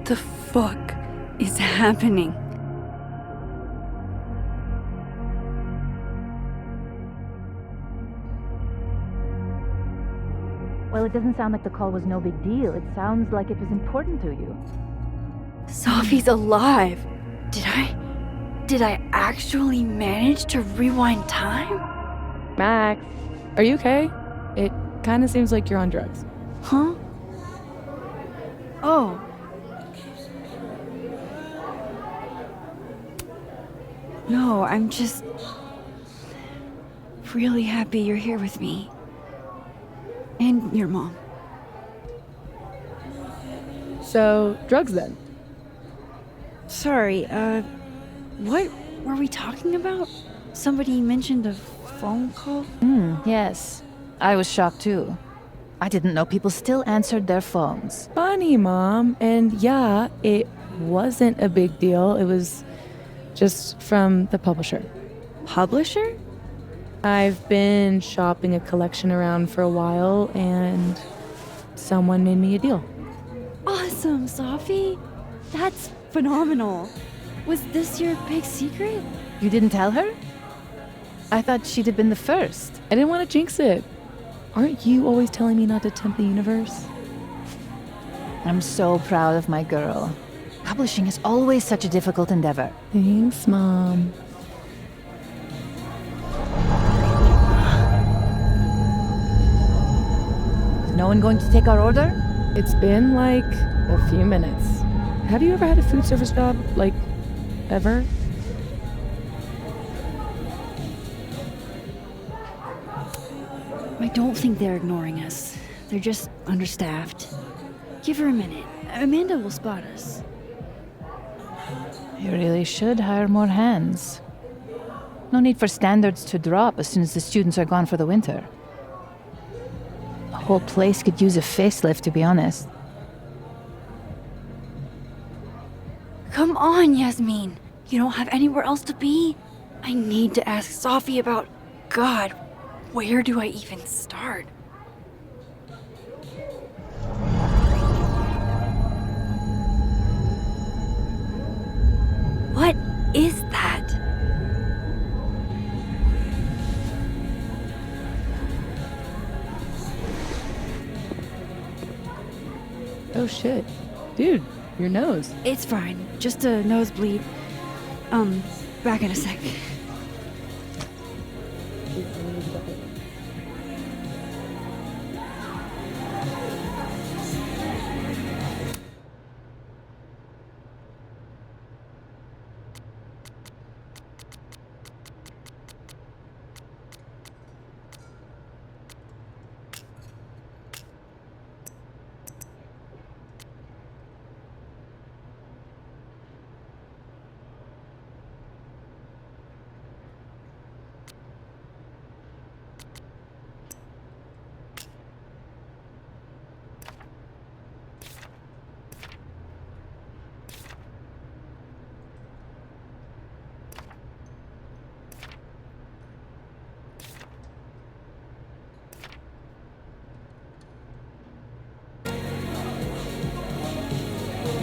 the fuck is happening? Well, it doesn't sound like the call was no big deal. It sounds like it was important to you. Sophie's alive. Did I actually manage to rewind time? Max, are you okay? It kind of seems like you're on drugs. Huh? Oh. No, I'm just really happy you're here with me. And your mom. So, drugs then? Sorry, what were we talking about? Somebody mentioned a phone call? Yes. I was shocked too. I didn't know people still answered their phones. Funny, Mom. And yeah, it wasn't a big deal. It was just from the publisher. Publisher? I've been shopping a collection around for a while, and someone made me a deal. Awesome, Sophie. That's phenomenal. Was this your big secret? You didn't tell her? I thought she'd have been the first. I didn't want to jinx it. Aren't you always telling me not to tempt the universe? I'm so proud of my girl. Publishing is always such a difficult endeavor. Thanks, Mom. Is no one going to take our order? It's been like a few minutes. Have you ever had a food service job? Like, ever? I don't think they're ignoring us. They're just understaffed. Give her a minute. Amanda will spot us. You really should hire more hands. No need for standards to drop as soon as the students are gone for the winter. The whole place could use a facelift, to be honest. Come on, Yasmin. You don't have anywhere else to be? I need to ask Sophie about... God, where do I even start? What is that? Oh shit. Dude, your nose. It's fine. Just a nosebleed. Back in a sec.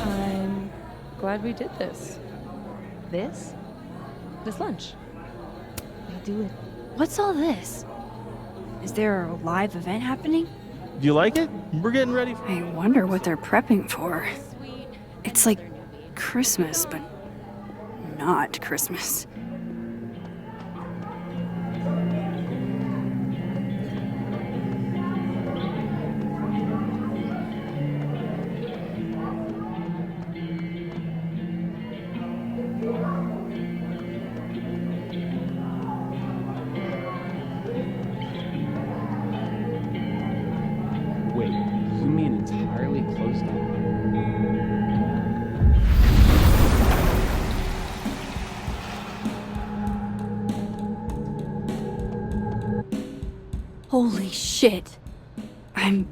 I'm glad we did this. This? This lunch. I do it. What's all this? Is there a live event happening? Do you like it? We're getting ready for... I wonder what they're prepping for. It's like Christmas, but not Christmas. Wait, you mean entirely closed down? Holy shit. I'm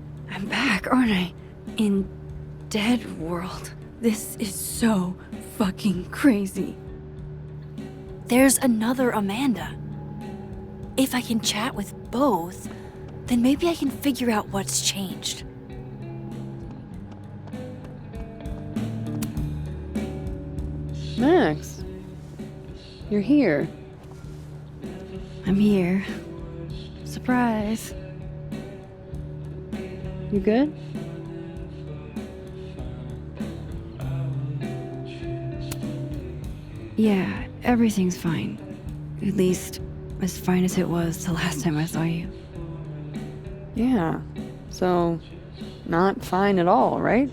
back, aren't I? In Dead World. This is so fucking crazy. There's another Amanda. If I can chat with both, then maybe I can figure out what's changed. Max, you're here. I'm here. Surprise. You good? Yeah, everything's fine. At least, as fine as it was the last time I saw you. Yeah. So, not fine at all, right?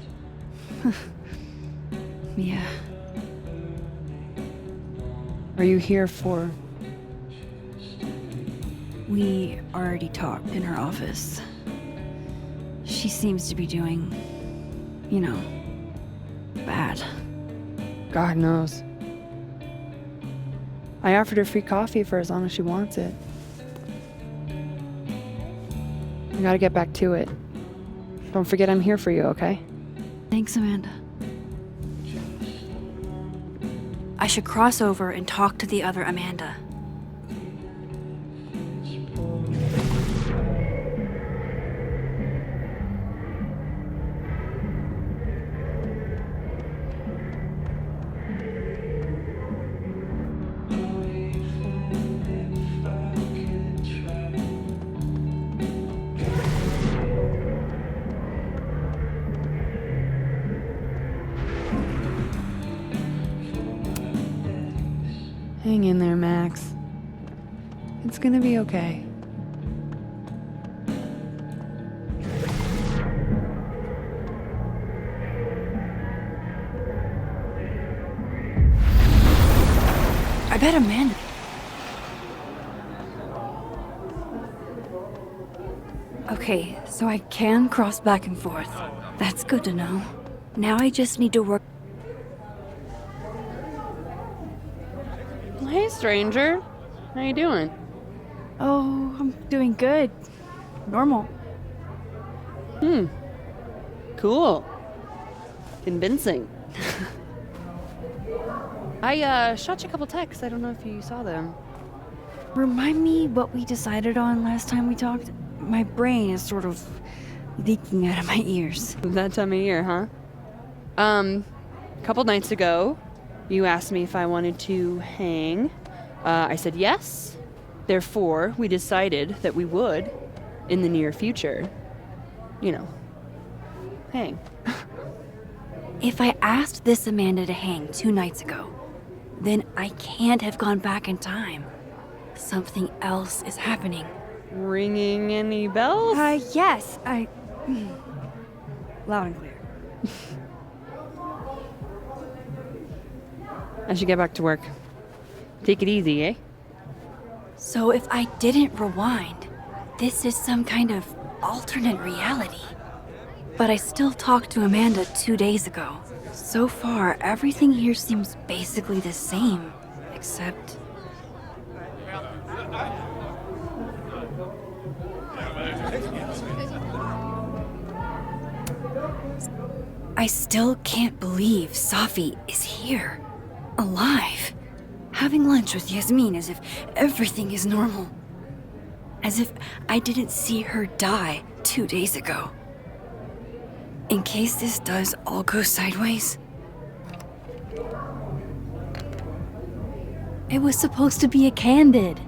Yeah. Are you here for... We already talked in her office. She seems to be doing, you know, bad. God knows. I offered her free coffee for as long as she wants it. I gotta get back to it. Don't forget I'm here for you, okay? Thanks, Amanda. I should cross over and talk to the other Amanda. Hang in there, Max. It's gonna be okay. I bet Amanda. Okay, so I can cross back and forth. That's good to know. Now I just need to work. Hey, stranger. How you doing? Oh, I'm doing good. Normal. Cool. Convincing. I shot you a couple texts. I don't know if you saw them. Remind me what we decided on last time we talked? My brain is sort of leaking out of my ears. That time of year, huh? A couple nights ago, you asked me if I wanted to hang. I said yes. Therefore, we decided that we would, in the near future, you know, hang. If I asked this Amanda to hang 2 nights ago, then I can't have gone back in time. Something else is happening. Ringing any bells? Yes, loud and clear. I should get back to work. Take it easy, eh? So if I didn't rewind, this is some kind of alternate reality. But I still talked to Amanda 2 days ago. So far, everything here seems basically the same, except... I still can't believe Safi is here, alive, having lunch with Yasmin as if everything is normal. As if I didn't see her die 2 days ago. In case this does all go sideways. It was supposed to be a candid.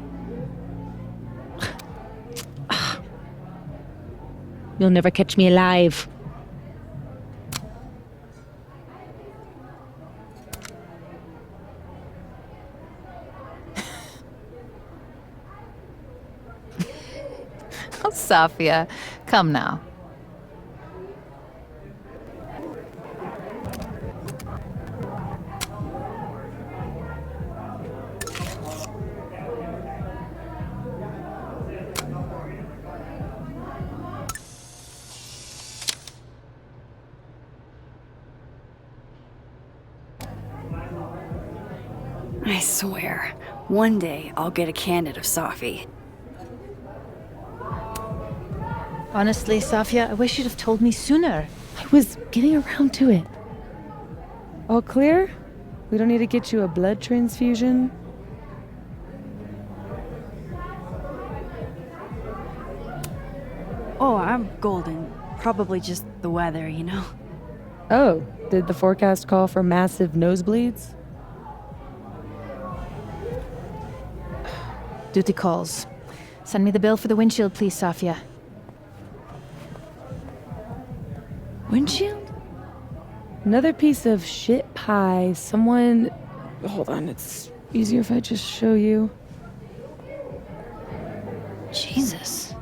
You'll never catch me alive. Oh, Safia, come now. I swear, one day I'll get a candid of Safi. Honestly, Safia, I wish you'd have told me sooner. I was getting around to it. All clear? We don't need to get you a blood transfusion? Oh, I'm golden. Probably just the weather, you know? Oh, did the forecast call for massive nosebleeds? Duty calls. Send me the bill for the windshield, please, Safia. Windshield? Another piece of shit pie. Someone. Hold on, it's easier if I just show you. Jesus.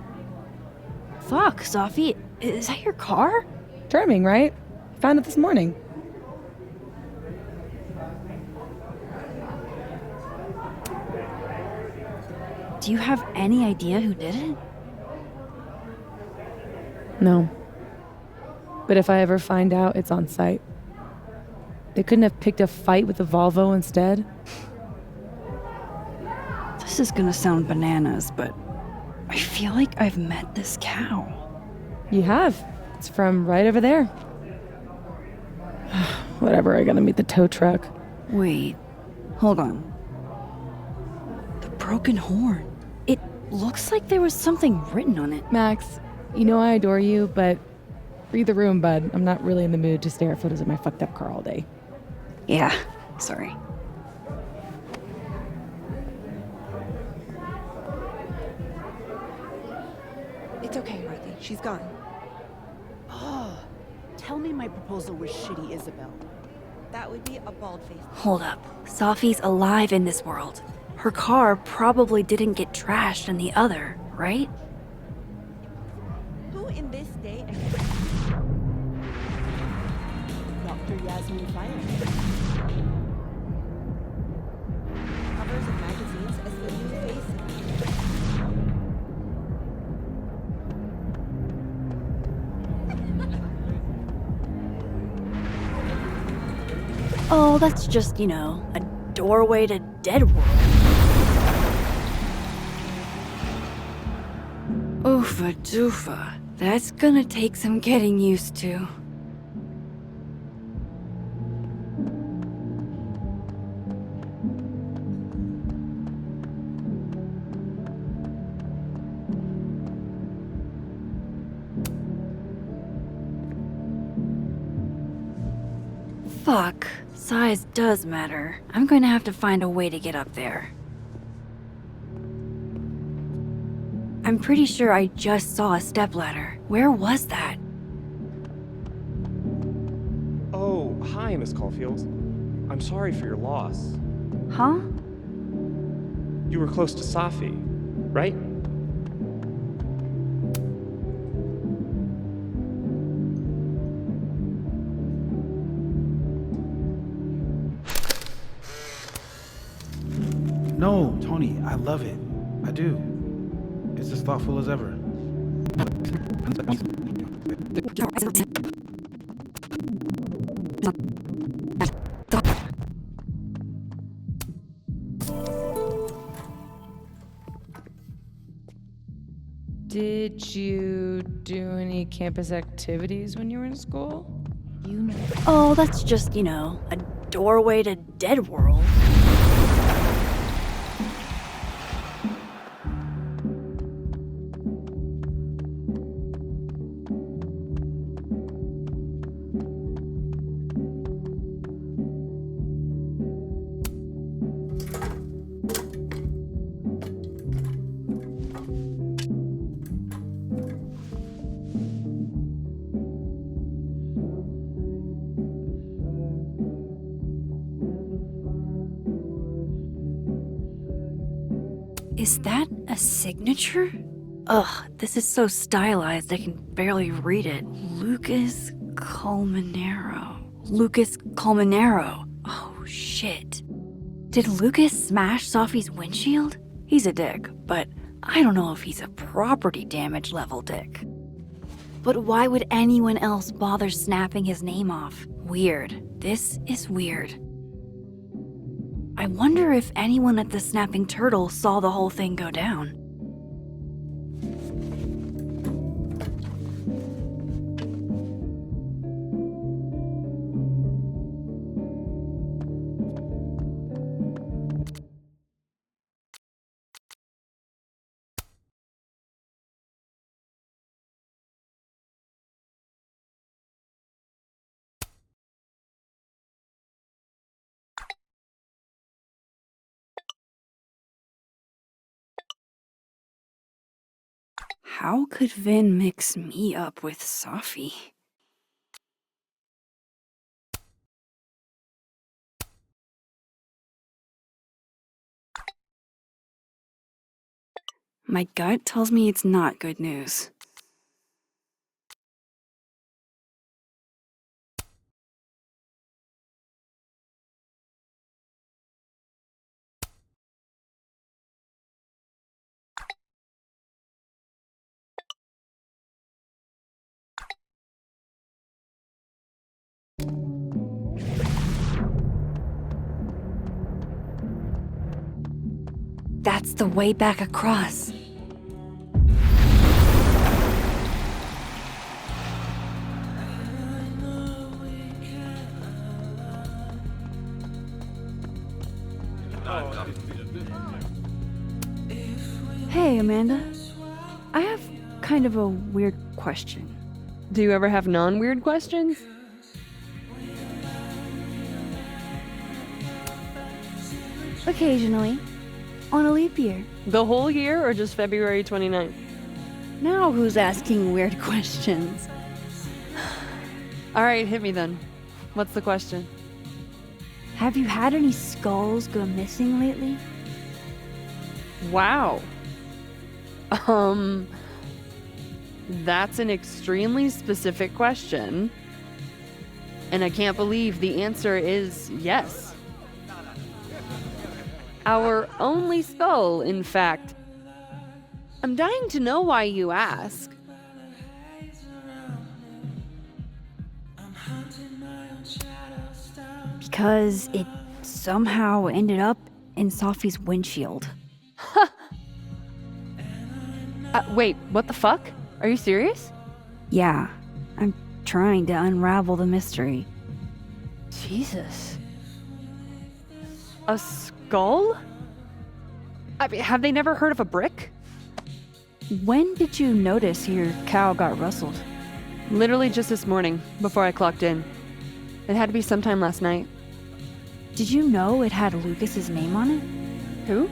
Fuck, Safi. Is that your car? Charming, right? Found it this morning. Do you have any idea who did it? No. But if I ever find out, it's on site. They couldn't have picked a fight with the Volvo instead. This is gonna sound bananas, but I feel like I've met this cow. You have. It's from right over there. Whatever, I gotta meet the tow truck. Wait, hold on. The broken horn. It looks like there was something written on it. Max, you know I adore you, but read the room, bud. I'm not really in the mood to stare at photos of my fucked up car all day. Yeah, sorry. It's okay, Riley. She's gone. Oh, tell me my proposal was shitty, Isabel. That would be a bald-faced. Hold up. Safi's alive in this world. Her car probably didn't get trashed in the other, right? Who in this day and Dr. Yasmin Fire covers of magazines as the new face. Oh, that's just, a doorway to Dead World. Oofa doofa. That's gonna take some getting used to. Fuck. Size does matter. I'm going to have to find a way to get up there. I'm pretty sure I just saw a stepladder. Where was that? Oh, hi, Miss Caulfield. I'm sorry for your loss. Huh? You were close to Safi, right? No, Tony, I love it. I do. It's as thoughtful as ever. Did you do any campus activities when you were in school? Oh, that's just, a doorway to Dead World. Is that a signature? Ugh, this is so stylized I can barely read it. Lucas Colmenero. Lucas Colmenero. Oh, shit. Did Lucas smash Safi's windshield? He's a dick, but I don't know if he's a property damage level dick. But why would anyone else bother snapping his name off? Weird. This is weird. I wonder if anyone at the Snapping Turtle saw the whole thing go down. How could Vin mix me up with Safi? My gut tells me it's not good news. That's the way back across. Hey, Amanda. I have kind of a weird question. Do you ever have non-weird questions? Occasionally. On a leap year. The whole year or just February 29th? Now who's asking weird questions? All right, hit me then. What's the question? Have you had any skulls go missing lately? Wow. That's an extremely specific question. And I can't believe the answer is yes. Our only skull, in fact. I'm dying to know why you ask. Because it somehow ended up in Safi's windshield. Wait, what the fuck? Are you serious? Yeah, I'm trying to unravel the mystery. Jesus. A skull? I mean, have they never heard of a brick? When did you notice your cow got rustled? Literally just this morning, before I clocked in. It had to be sometime last night. Did you know it had Lucas's name on it? Who?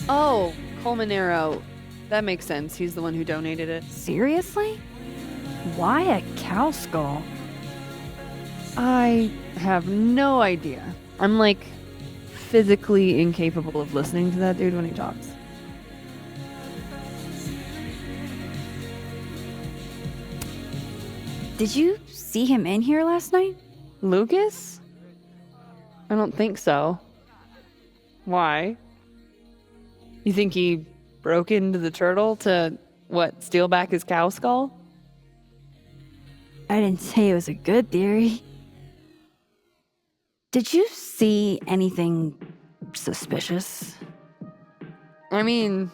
Oh, Colmenero. That makes sense. He's the one who donated it. Seriously? Why a cow skull? I have no idea. I'm like physically incapable of listening to that dude when he talks. Did you see him in here last night? Lucas? I don't think so. Why? You think he broke into the turtle to, what, steal back his cow skull? I didn't say it was a good theory. Did you see anything suspicious? I mean,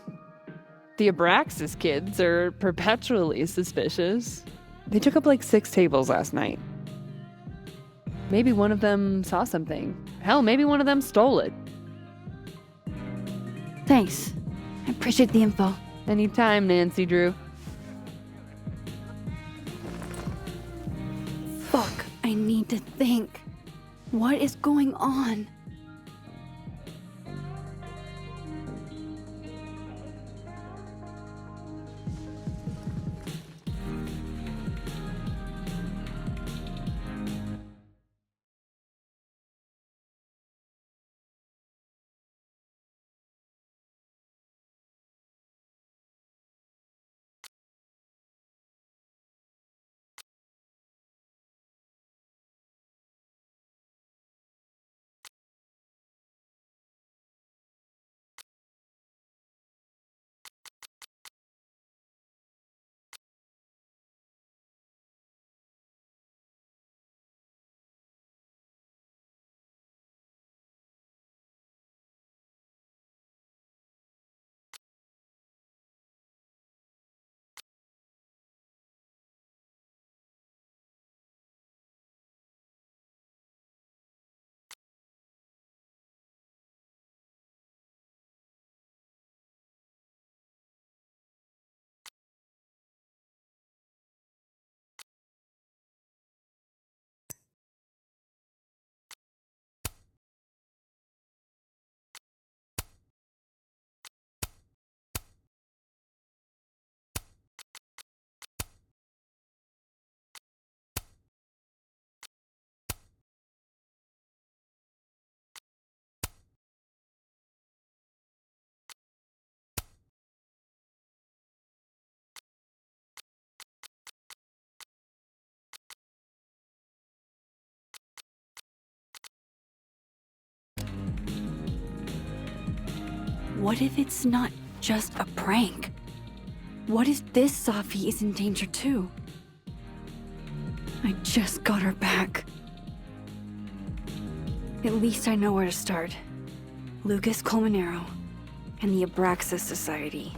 the Abraxas kids are perpetually suspicious. They took up like 6 tables last night. Maybe one of them saw something. Hell, maybe one of them stole it. Thanks. I appreciate the info. Anytime, Nancy Drew. Fuck, I need to think. What is going on? What if it's not just a prank? What if this Safi is in danger too? I just got her back. At least I know where to start. Lucas Colmenero and the Abraxas Society.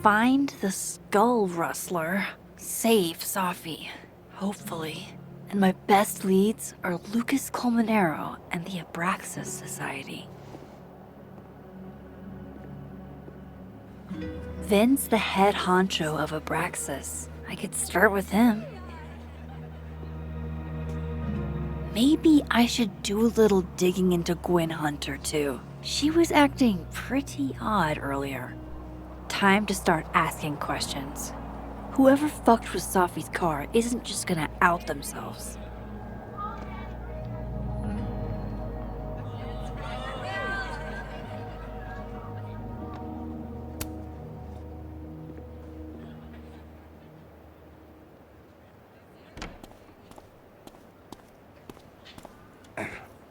Find the Skull Rustler. Save Safi. Hopefully. And my best leads are Lucas Colmenero and the Abraxas Society. Vin's the head honcho of Abraxas. I could start with him. Maybe I should do a little digging into Gwen Hunter too. She was acting pretty odd earlier. Time to start asking questions. Whoever fucked with Safi's car isn't just gonna out themselves.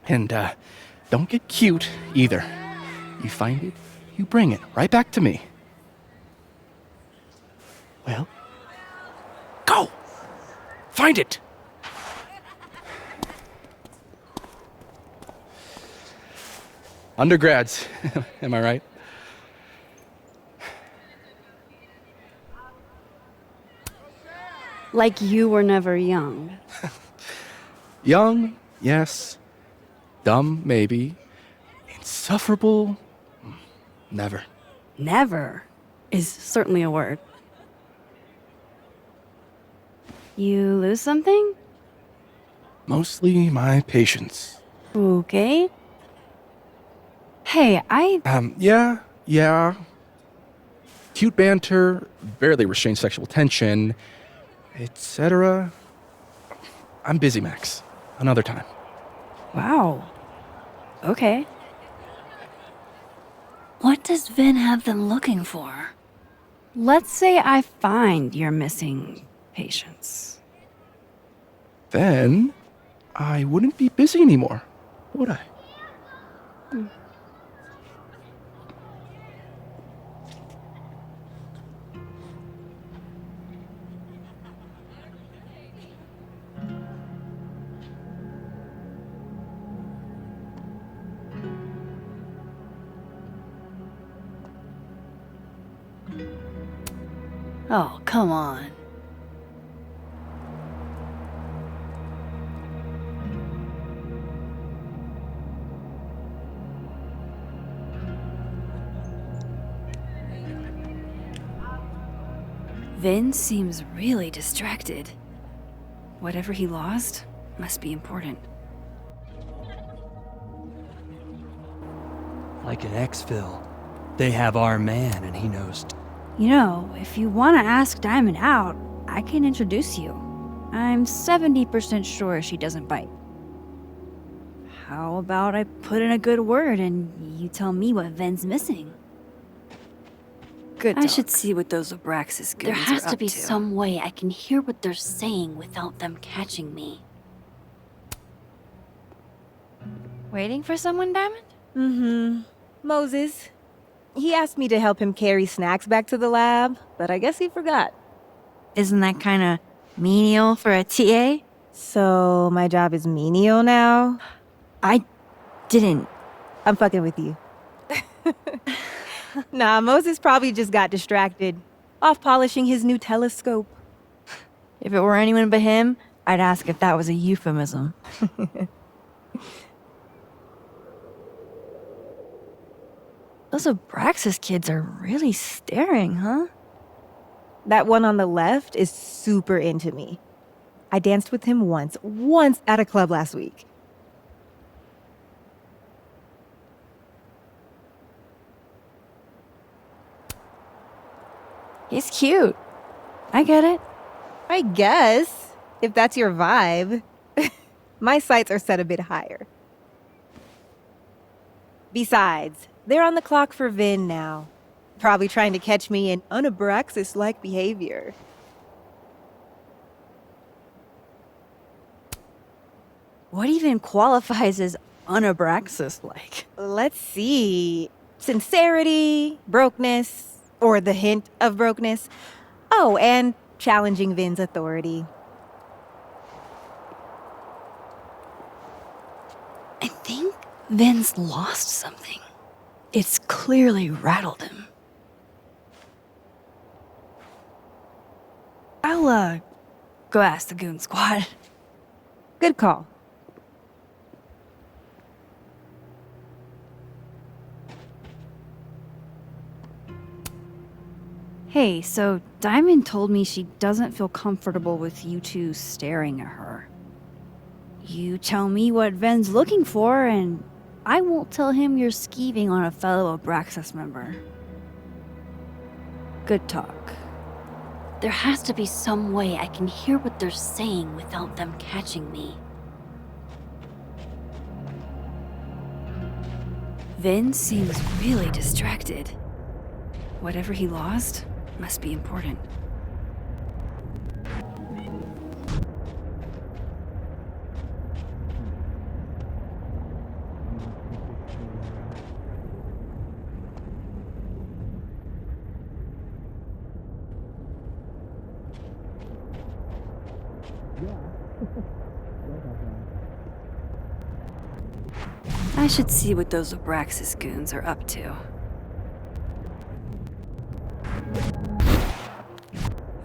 And, don't get cute, either. You find it, you bring it right back to me. Well, go! Find it! Undergrads, am I right? Like you were never young. Young, yes. Dumb, maybe. Insufferable, never. Never is certainly a word. You lose something? Mostly my patience. Okay. Hey, Yeah. Cute banter, barely restrained sexual tension, etc. I'm busy, Max. Another time. Wow. Okay. What does Vin have them looking for? Let's say I find your missing patience. Then I wouldn't be busy anymore, would I? Oh, come on. Vin seems really distracted. Whatever he lost must be important. Like an exfil. They have our man and he knows. You know, if you want to ask Diamond out, I can introduce you. I'm 70% sure she doesn't bite. How about I put in a good word and you tell me what Ven's missing? Good. I should see what those Abraxas goons are up to. There has to be some way I can hear what they're saying without them catching me. Waiting for someone, Diamond? Mm-hmm. Moses. He asked me to help him carry snacks back to the lab, but I guess he forgot. Isn't that kind of menial for a TA? So my job is menial now? I didn't. I'm fucking with you. Nah, Moses probably just got distracted. Off polishing his new telescope. If it were anyone but him, I'd ask if that was a euphemism. Those Abraxas kids are really staring, huh? That one on the left is super into me. I danced with him once at a club last week. He's cute. I get it. I guess, if that's your vibe. My sights are set a bit higher. Besides, they're on the clock for Vin now. Probably trying to catch me in unabraxas-like behavior. What even qualifies as unabraxas-like? Let's see. Sincerity, brokenness, or the hint of brokenness. Oh, and challenging Vin's authority. I think Vin's lost something. It's clearly rattled him. I'll, go ask the goon squad. Good call. Hey, so Diamond told me she doesn't feel comfortable with you two staring at her. You tell me what Ven's looking for, and I won't tell him you're skeeving on a fellow Abraxas member. Good talk. There has to be some way I can hear what they're saying without them catching me. Vin seems really distracted. Whatever he lost must be important. I should see what those Abraxas goons are up to.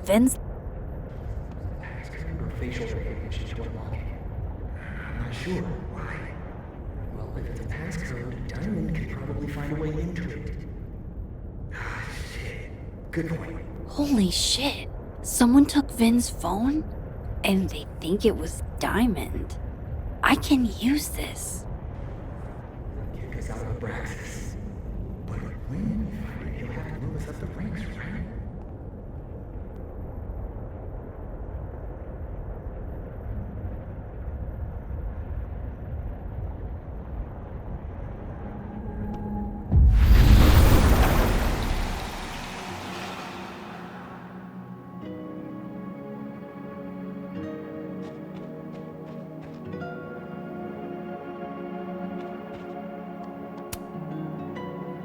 Vin's facial recognition to unlock it. I'm not sure why. Well, if it's a passcode, Diamond could probably find a way into it. Ah, shit. Good point. Holy shit. Someone took Vin's phone? And they think it was Diamond. I can use this. Kick us out of Abraxas. But when we find it, he'll have to move us up the ranks, right?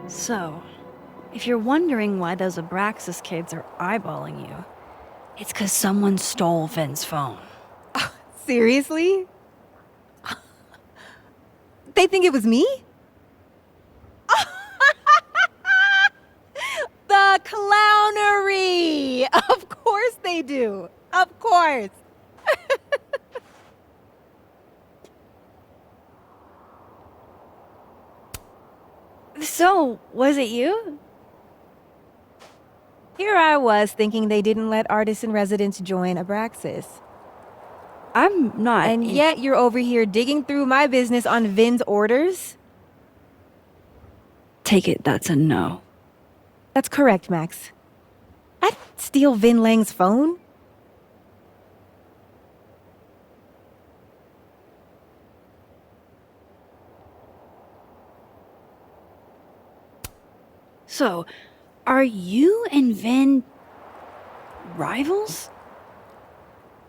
So, if you're wondering why those Abraxas kids are eyeballing you, it's because someone stole Vin's phone. Seriously? They think it was me? The clownery! Of course they do. Of course. So, was it you? Here I was thinking they didn't let artists in residence join Abraxas. I'm not. And yet you're over here digging through my business on Vin's orders? Take it that's a no. That's correct, Max. I'd steal Vin Lang's phone? So, are you and Vin rivals?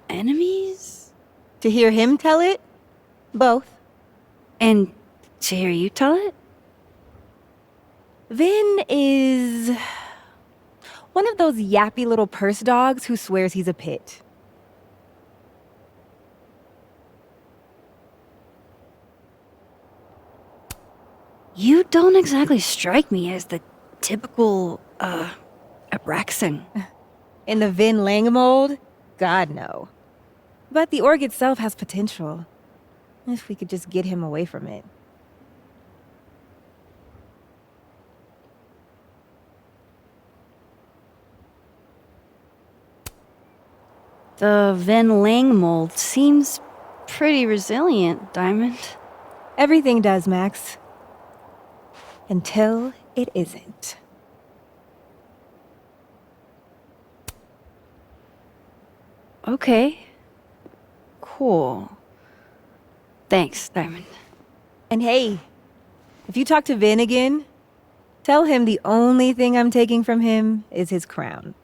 Enemies? To hear him tell it? Both. And to hear you tell it? Vin is one of those yappy little purse dogs who swears he's a pit. You don't exactly strike me as the typical, Abraxan. In the Vin Lang mold? God, no. But the org itself has potential. If we could just get him away from it. The Vin Lang mold seems pretty resilient, Diamond. Everything does, Max. Until it isn't. Okay. Cool. Thanks, Diamond. And hey, if you talk to Vin again, tell him the only thing I'm taking from him is his crown.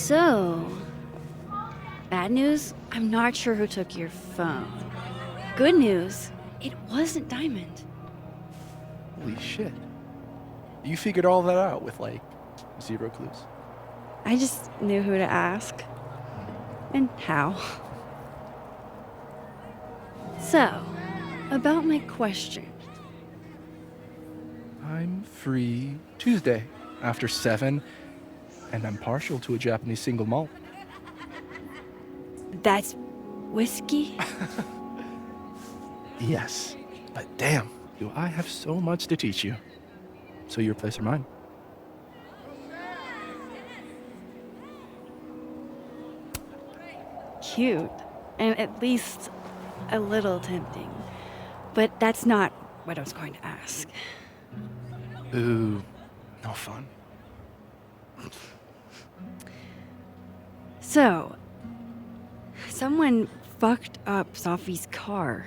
So, bad news, I'm not sure who took your phone. Good news, it wasn't Diamond. Holy shit. You figured all that out with, like, 0 clues? I just knew who to ask. And how. So, about my question. I'm free Tuesday after 7, and I'm partial to a Japanese single malt. That's whiskey? Yes, but damn, do I have so much to teach you. So your place or mine? Cute. And at least a little tempting. But that's not what I was going to ask. Ooh, no fun. So, someone fucked up Sophie's car.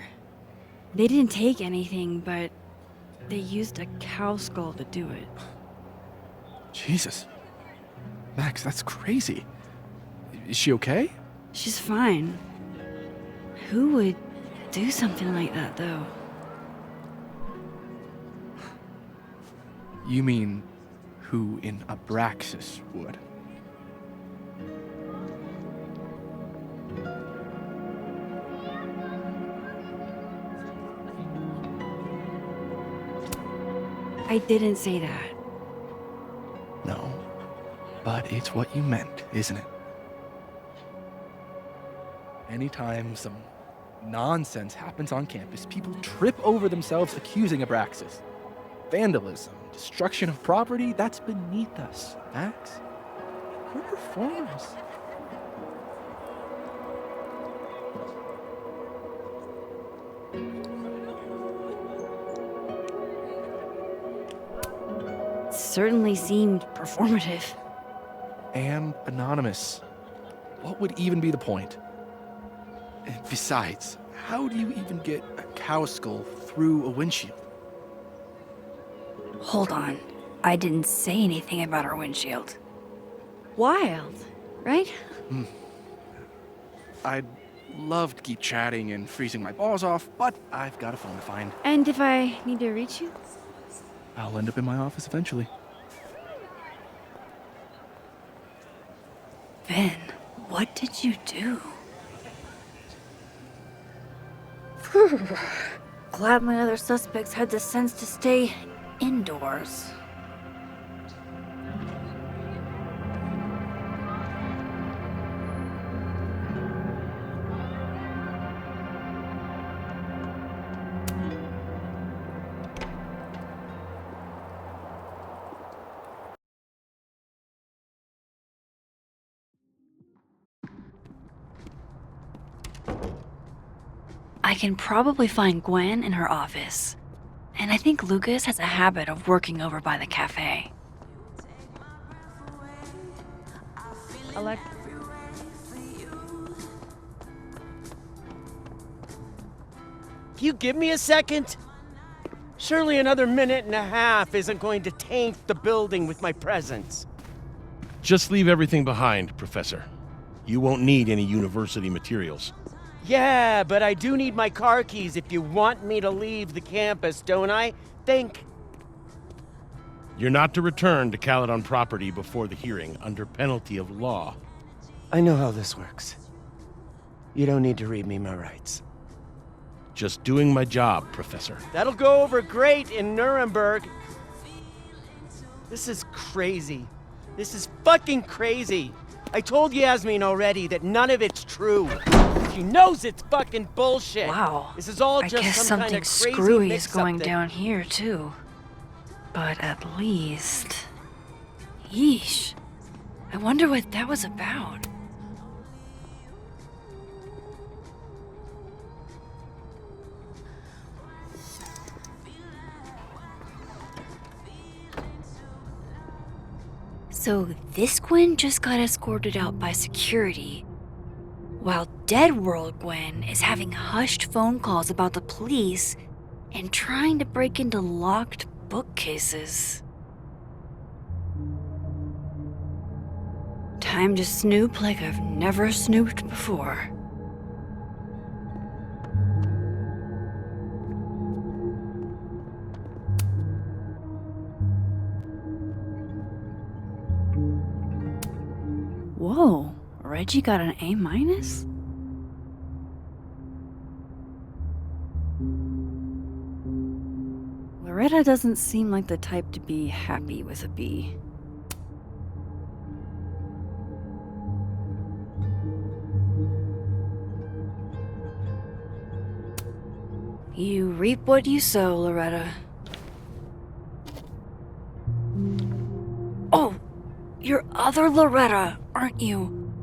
They didn't take anything, but they used a cow skull to do it. Jesus. Max, that's crazy. Is she okay? She's fine. Who would do something like that, though? You mean who in Abraxas would? I didn't say that. No, but it's what you meant, isn't it? Anytime some nonsense happens on campus, people trip over themselves accusing Abraxas. Vandalism, destruction of property, that's beneath us, Max. We're performers. Certainly seemed performative. And anonymous. What would even be the point? And besides, how do you even get a cow skull through a windshield? Hold on. I didn't say anything about our windshield. Wild, right? I'd love to keep chatting and freezing my balls off, but I've got a phone to find. And if I need to reach you? I'll end up in my office eventually. Ben, what did you do? Glad my other suspects had the sense to stay indoors. I can probably find Gwen in her office. And I think Lucas has a habit of working over by the cafe. Alexa. Can you give me a second? Surely another minute and a half isn't going to taint the building with my presence. Just leave everything behind, Professor. You won't need any university materials. Yeah, but I do need my car keys if you want me to leave the campus, don't I? Think. You're not to return to Caledon property before the hearing under penalty of law. I know how this works. You don't need to read me my rights. Just doing my job, Professor. That'll go over great in Nuremberg. This is crazy. This is fucking crazy. I told Yasmin already that none of it's true. She knows it's fucking bullshit. Wow. This is all I just guess some something kind of crazy screwy is mix-up going that- down here, too. But at least... Yeesh. I wonder what that was about. So this Gwen just got escorted out by security, while Dead World Gwen is having hushed phone calls about the police and trying to break into locked bookcases. Time time to snoop like I've never snooped before. Whoa, Reggie got an A-? Loretta doesn't seem like the type to be happy with a B. You reap what you sow, Loretta. Oh, you're other Loretta, aren't you?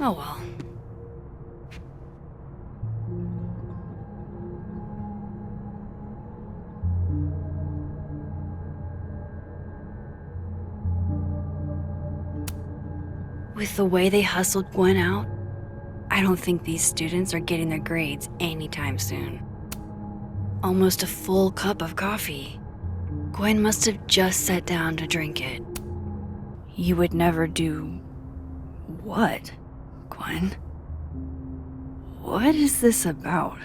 Oh well. With the way they hustled Gwen out, I don't think these students are getting their grades anytime soon. Almost a full cup of coffee. Gwen must have just sat down to drink it. You would never do... what, Gwen? What is this about?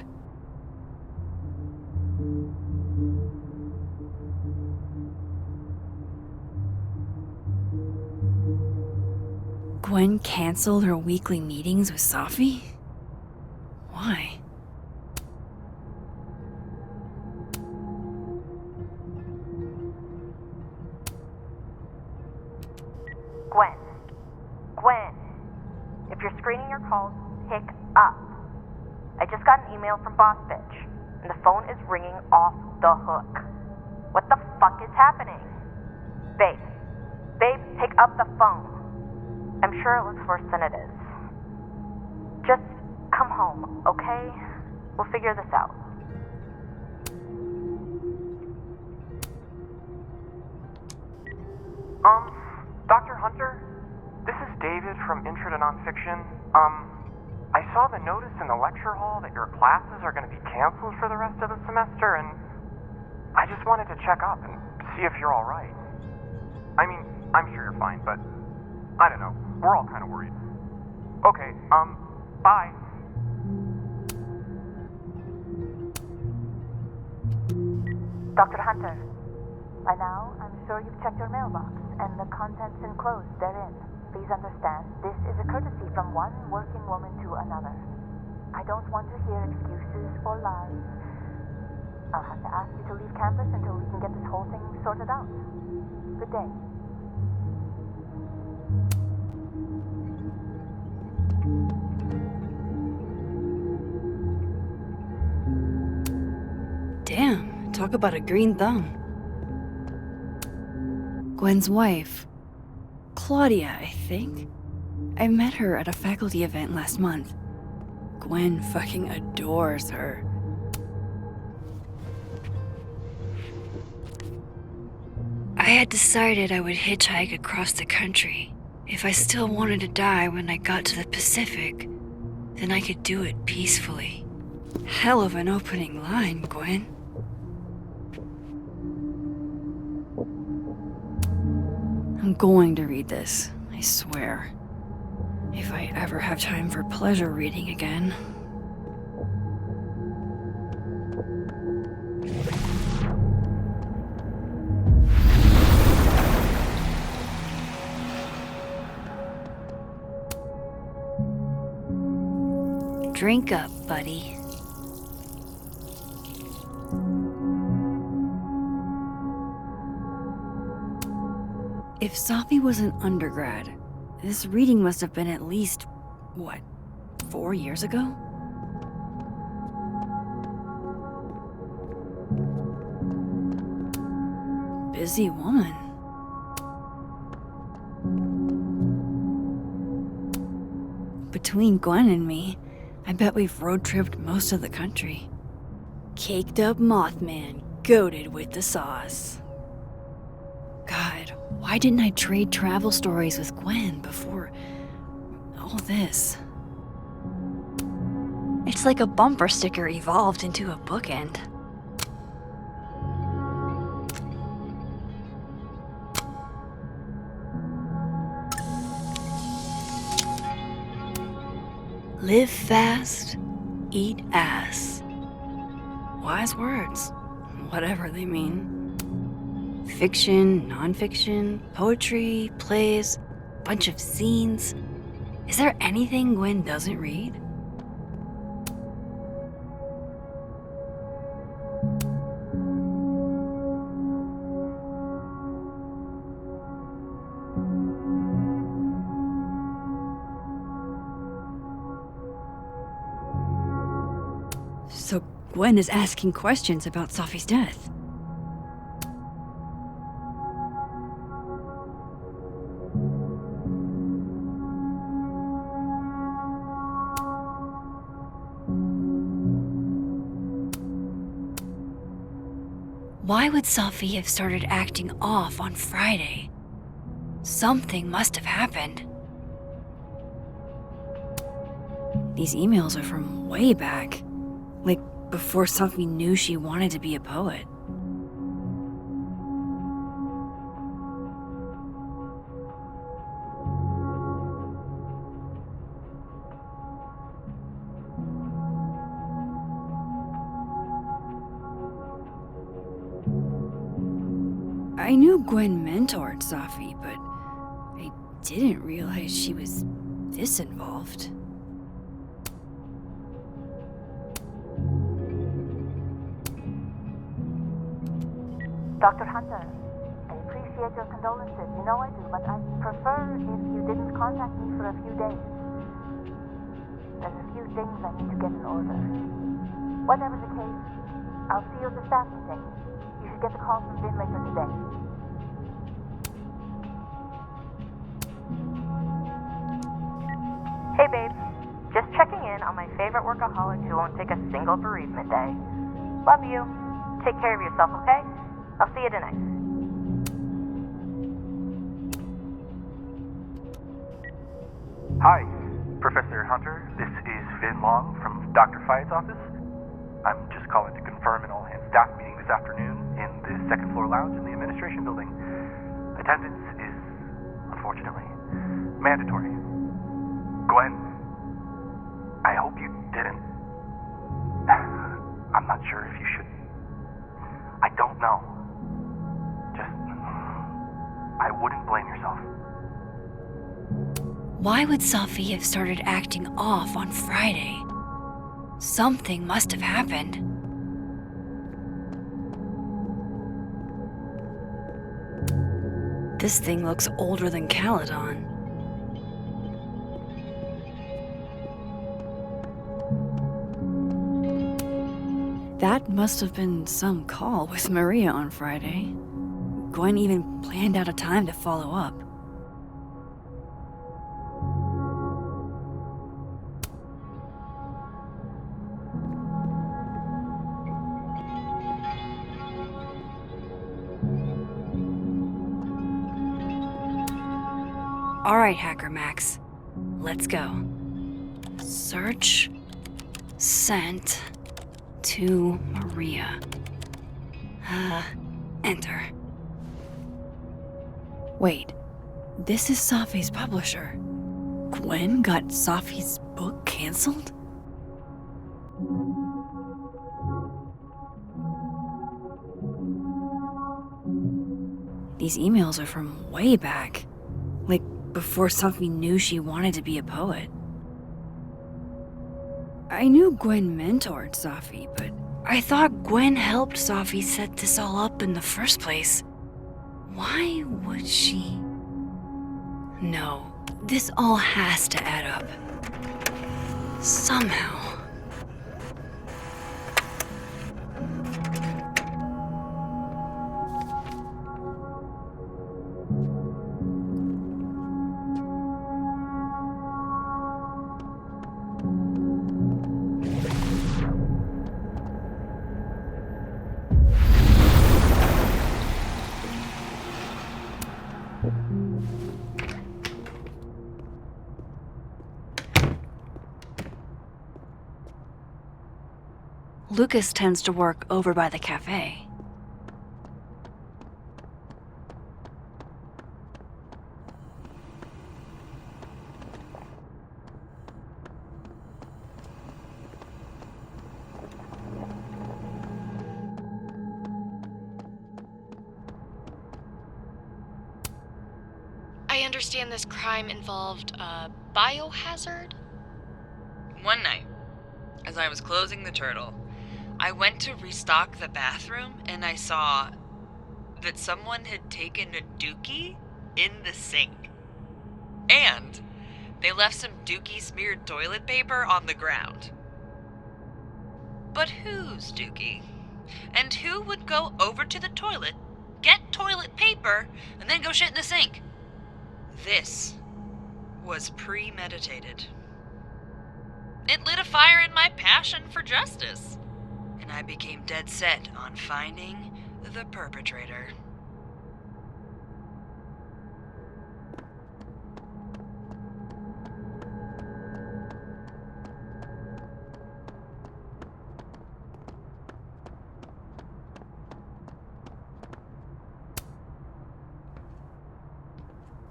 Gwen canceled her weekly meetings with Safi? Why? Gwen, if you're screening your calls, pick up. I just got an email from Boss Bitch, and the phone is ringing off the hook. What the fuck is happening? Babe, pick up the phone. I'm sure it looks worse than it is. Just come home, okay? We'll figure this out. Dr. Hunter? This is David from Intro to Nonfiction. I saw the notice in the lecture hall that your classes are going to be canceled for the rest of the semester, and I just wanted to check up and see if you're all right. I mean, I'm sure you're fine, but I don't know. We're all kind of worried. Okay, bye. Dr. Hunter, by now, I'm sure you've checked your mailbox and the contents enclosed therein. Please understand, this is a courtesy from one working woman to another. I don't want to hear excuses or lies. I'll have to ask you to leave campus until we can get this whole thing sorted out. Good day. Damn, talk about a green thumb. Gwen's wife, Claudia, I think. I met her at a faculty event last month. Gwen fucking adores her. I had decided I would hitchhike across the country. If I still wanted to die when I got to the Pacific, then I could do it peacefully. Hell of an opening line, Gwen. I'm going to read this, I swear. If I ever have time for pleasure reading again. Drink up, buddy. If Safi was an undergrad, this reading must have been at least, 4 years ago? Busy woman. Between Gwen and me, I bet we've road-tripped most of the country. Caked up Mothman, goated with the sauce. God, why didn't I trade travel stories with Gwen before all this? It's like a bumper sticker evolved into a bookend. Live fast, eat ass. Wise words, whatever they mean. Fiction, nonfiction, poetry, plays, bunch of scenes. Is there anything Gwen doesn't read? So Gwen is asking questions about Sophie's death. Why would Sophie have started acting off on Friday? Something must have happened. These emails are from way back, like before Sophie knew she wanted to be a poet. I knew Gwen mentored Sophie, but I didn't realize she was this involved. Dr. Hunter, I appreciate your condolences. You know I do, but I'd prefer if you didn't contact me for a few days. There's a few things I need to get in order. Whatever the case, I'll see you at the staff meeting. You should get the call from Vin later today. Hey babe, just checking in on my favorite workaholic who won't take a single bereavement day. Love you. Take care of yourself, okay? I'll see you tonight. Hi, Professor Hunter. This is Vin Long from Dr. Fye's office. I'm just calling to confirm an all-hands staff meeting this afternoon in the second floor lounge in the administration building. Attendance is, unfortunately, mandatory. Gwen, I hope you didn't. I'm not sure if you should. I don't know. Just, I wouldn't blame yourself. Why would Sophie have started acting off on Friday? Something must have happened. This thing looks older than Caledon. That must have been some call with Maria on Friday. Gwen even planned out a time to follow up. All right, Hacker Max, let's go. Search sent to Maria. Enter. Wait, this is Sophie's publisher. Gwen got Sophie's book canceled? These emails are from way back, like before Sophie knew she wanted to be a poet. I knew Gwen mentored Sophie, but I thought Gwen helped Sophie set this all up in the first place. Why would she? No, this all has to add up. Somehow. Lucas tends to work over by the cafe. understand this crime involved a biohazard? One night, as I was closing the turtle, I went to restock the bathroom and I saw that someone had taken a dookie in the sink. And they left some dookie-smeared toilet paper on the ground. But whose dookie? And who would go over to the toilet, get toilet paper, and then go shit in the sink? This was premeditated. It lit a fire in my passion for justice, and I became dead set on finding the perpetrator.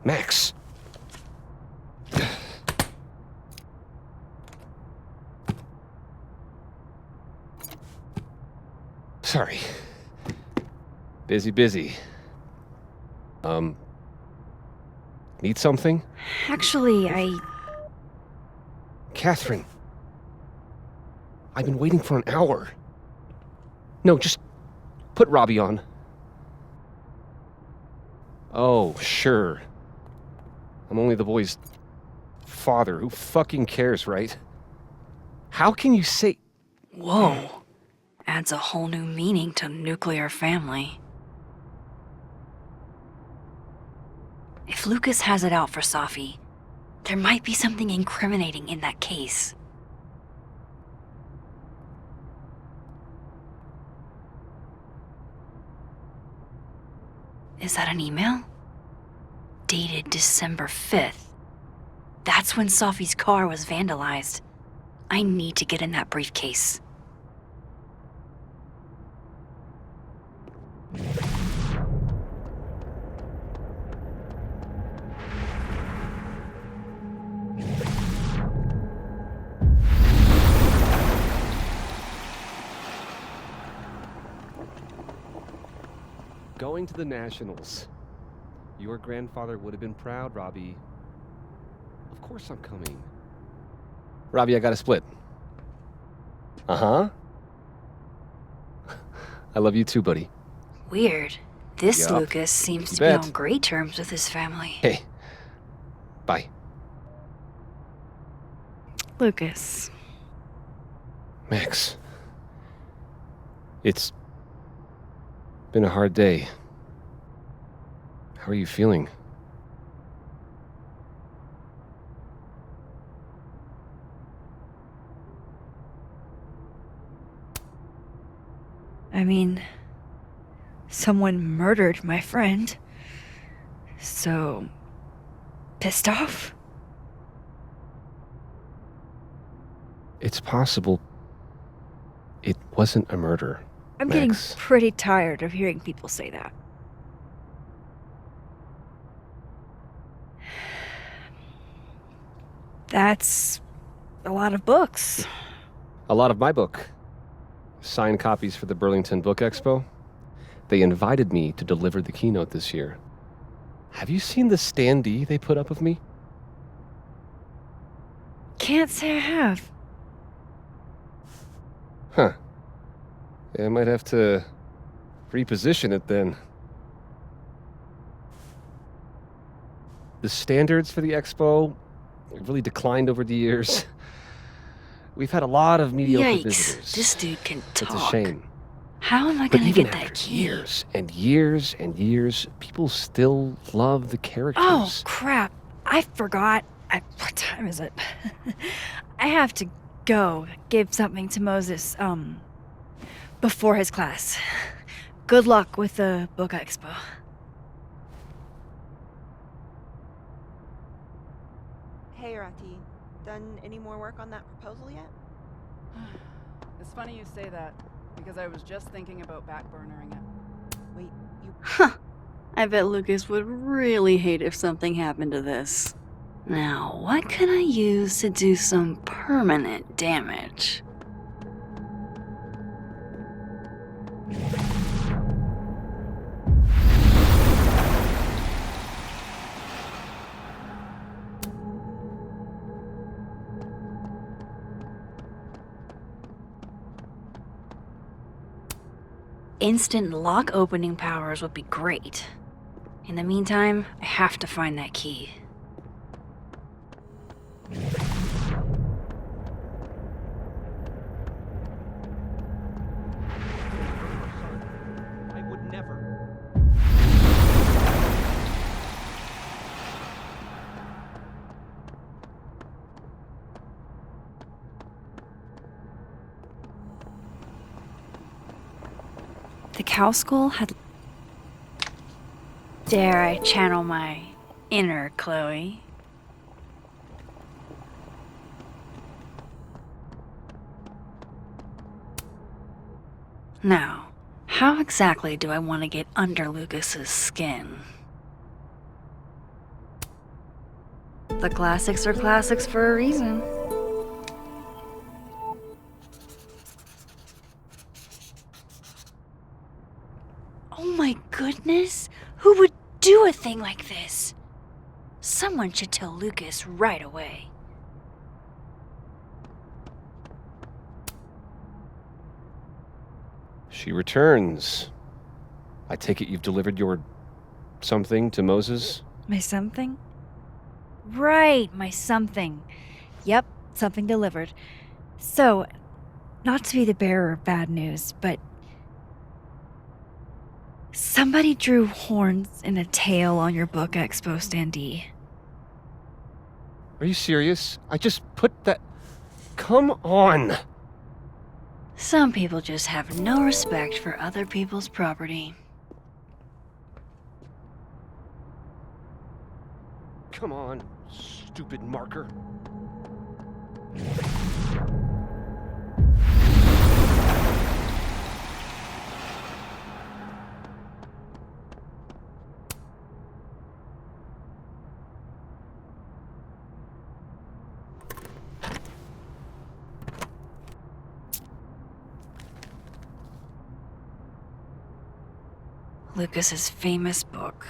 Max. Sorry. Busy. Need something? Actually, Catherine. I've been waiting for an hour. No, just put Robbie on. Oh, sure. I'm only the boy's father. Who fucking cares, right? How can you say... Whoa. Adds a whole new meaning to nuclear family. If Lucas has it out for Safi, there might be something incriminating in that case. Is that an email? Dated December 5th. That's when Safi's car was vandalized. I need to get in that briefcase. Going to the Nationals. Your grandfather would have been proud, Robbie. Of course I'm coming. Robbie, I got a split. Uh-huh. I love you too, buddy. Weird. This Yup. Lucas seems You to be bet. on great terms with his family. Hey. Bye. Lucas. Max. It's been a hard day. How are you feeling? I mean, someone murdered my friend. So, pissed off? It's possible it wasn't a murder. I'm Max. getting pretty tired of hearing people say that. That's a lot of books. A lot of my book. Signed copies for the Burlington Book Expo. They invited me to deliver the keynote this year. Have you seen the standee they put up of me? Can't say I have. Huh. Yeah, I might have to reposition it then. The standards for the expo have really declined over the years. We've had a lot of mediocre visitors. Yikes, this dude can talk. It's a shame. How am I But gonna even get that after key? years and years and years, people still love the characters. Oh, crap. I forgot. What time is it? I have to go give something to Moses, before his class. Good luck with the book expo. Hey, Rati. Done any more work on that proposal yet? It's funny you say that, because I was just thinking about backburnering it. Wait, you... Huh. I bet Lucas would really hate if something happened to this. Now, what can I use to do some permanent damage? instant lock opening powers would be great. In the meantime, I have to find that key. I would never. The cow skull had... Dare I channel my inner Chloe? Now, how exactly do I want to get under Lucas's skin? The classics are classics for a reason. Oh my goodness! Who would do a thing like this? Someone should tell Lucas right away. She returns. I take it you've delivered your something to Moses? My something? Right, my something. Yep, something delivered. So, not to be the bearer of bad news, but somebody drew horns and a tail on your book expo standee. Are you serious? I just put that... Come on! Some people just have no respect for other people's property. Come on, stupid marker. Lucas's famous book.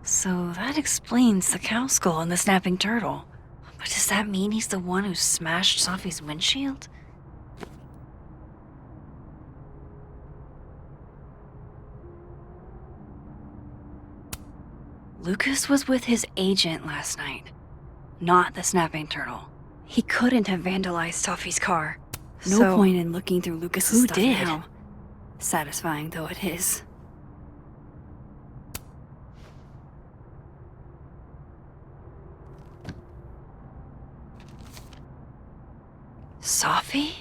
So that explains the cow skull and the snapping turtle. But does that mean he's the one who smashed Sophie's windshield? Lucas was with his agent last night, not the snapping turtle. He couldn't have vandalized Sophie's car. No point in looking through Lucas's stuff now. Satisfying though it is. Sophie?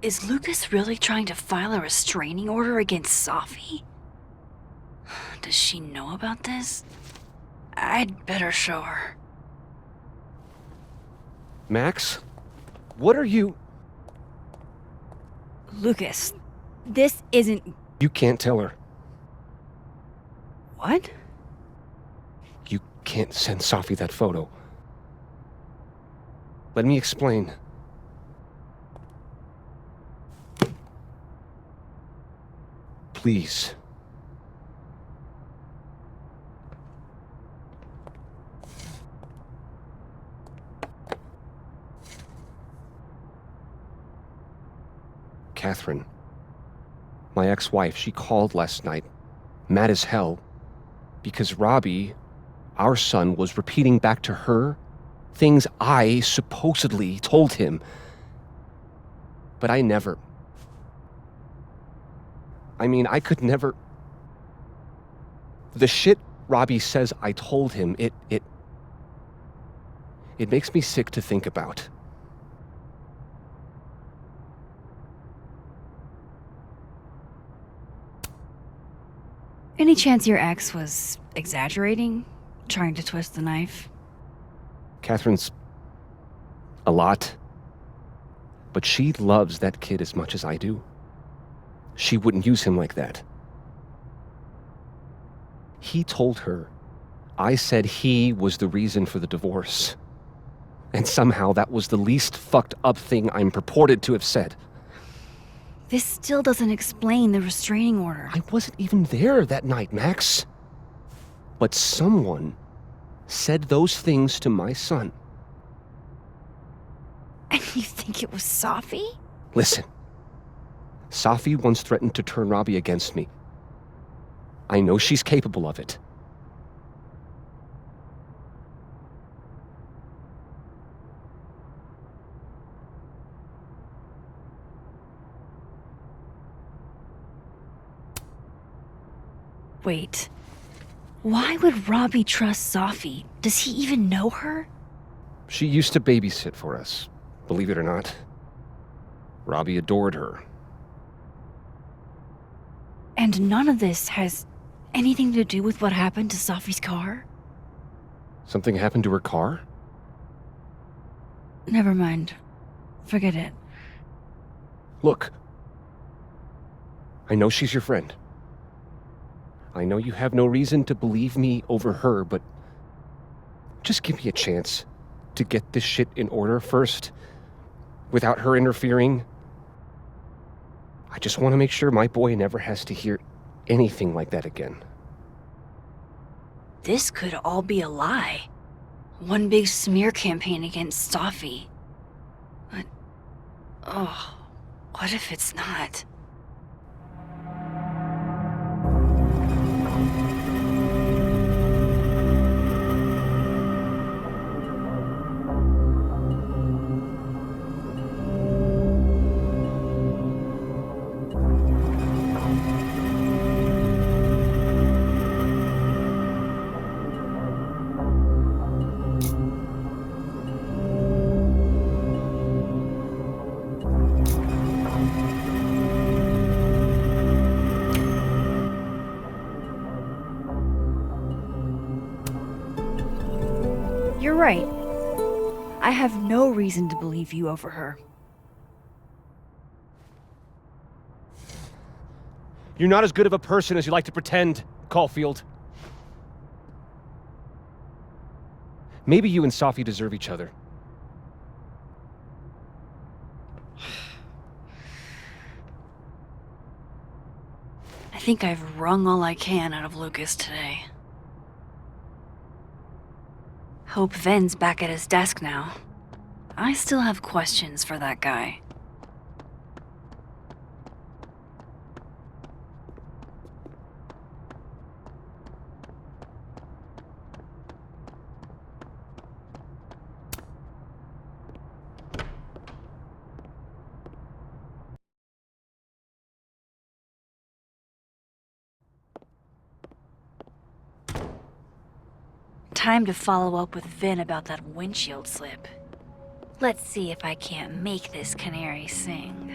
Is Lucas really trying to file a restraining order against Sophie? Does she know about this? I'd better show her. Max? What are you... Lucas, this isn't... You can't tell her. What? You can't send Sophie that photo. Let me explain. Please. Catherine, my ex-wife, she called last night, mad as hell, because Robbie, our son, was repeating back to her things I supposedly told him. But I never... I mean, I could never... The shit Robbie says I told him, it makes me sick to think about. Any chance your ex was exaggerating? Trying to twist the knife? Catherine's a lot. But she loves that kid as much as I do. She wouldn't use him like that. He told her I said he was the reason for the divorce. And somehow that was the least fucked up thing I'm purported to have said. This still doesn't explain the restraining order. I wasn't even there that night, Max. But someone said those things to my son. And you think it was Safi? Listen, Safi once threatened to turn Robbie against me. I know she's capable of it. Wait. Why would Robbie trust Safi? Does he even know her? She used to babysit for us, believe it or not. Robbie adored her. And none of this has anything to do with what happened to Safi's car? Something happened to her car? Never mind. Forget it. Look. I know she's your friend. I know you have no reason to believe me over her, but just give me a chance to get this shit in order first, without her interfering. I just want to make sure my boy never has to hear anything like that again. This could all be a lie. One big smear campaign against Safi. But, oh, what if it's not? You're right. I have no reason to believe you over her. You're not as good of a person as you like to pretend, Caulfield. Maybe you and Safi deserve each other. I think I've wrung all I can out of Lucas today. Hope Ven's back at his desk now. I still have questions for that guy. Time to follow up with Vin about that windshield slip. Let's see if I can't make this canary sing.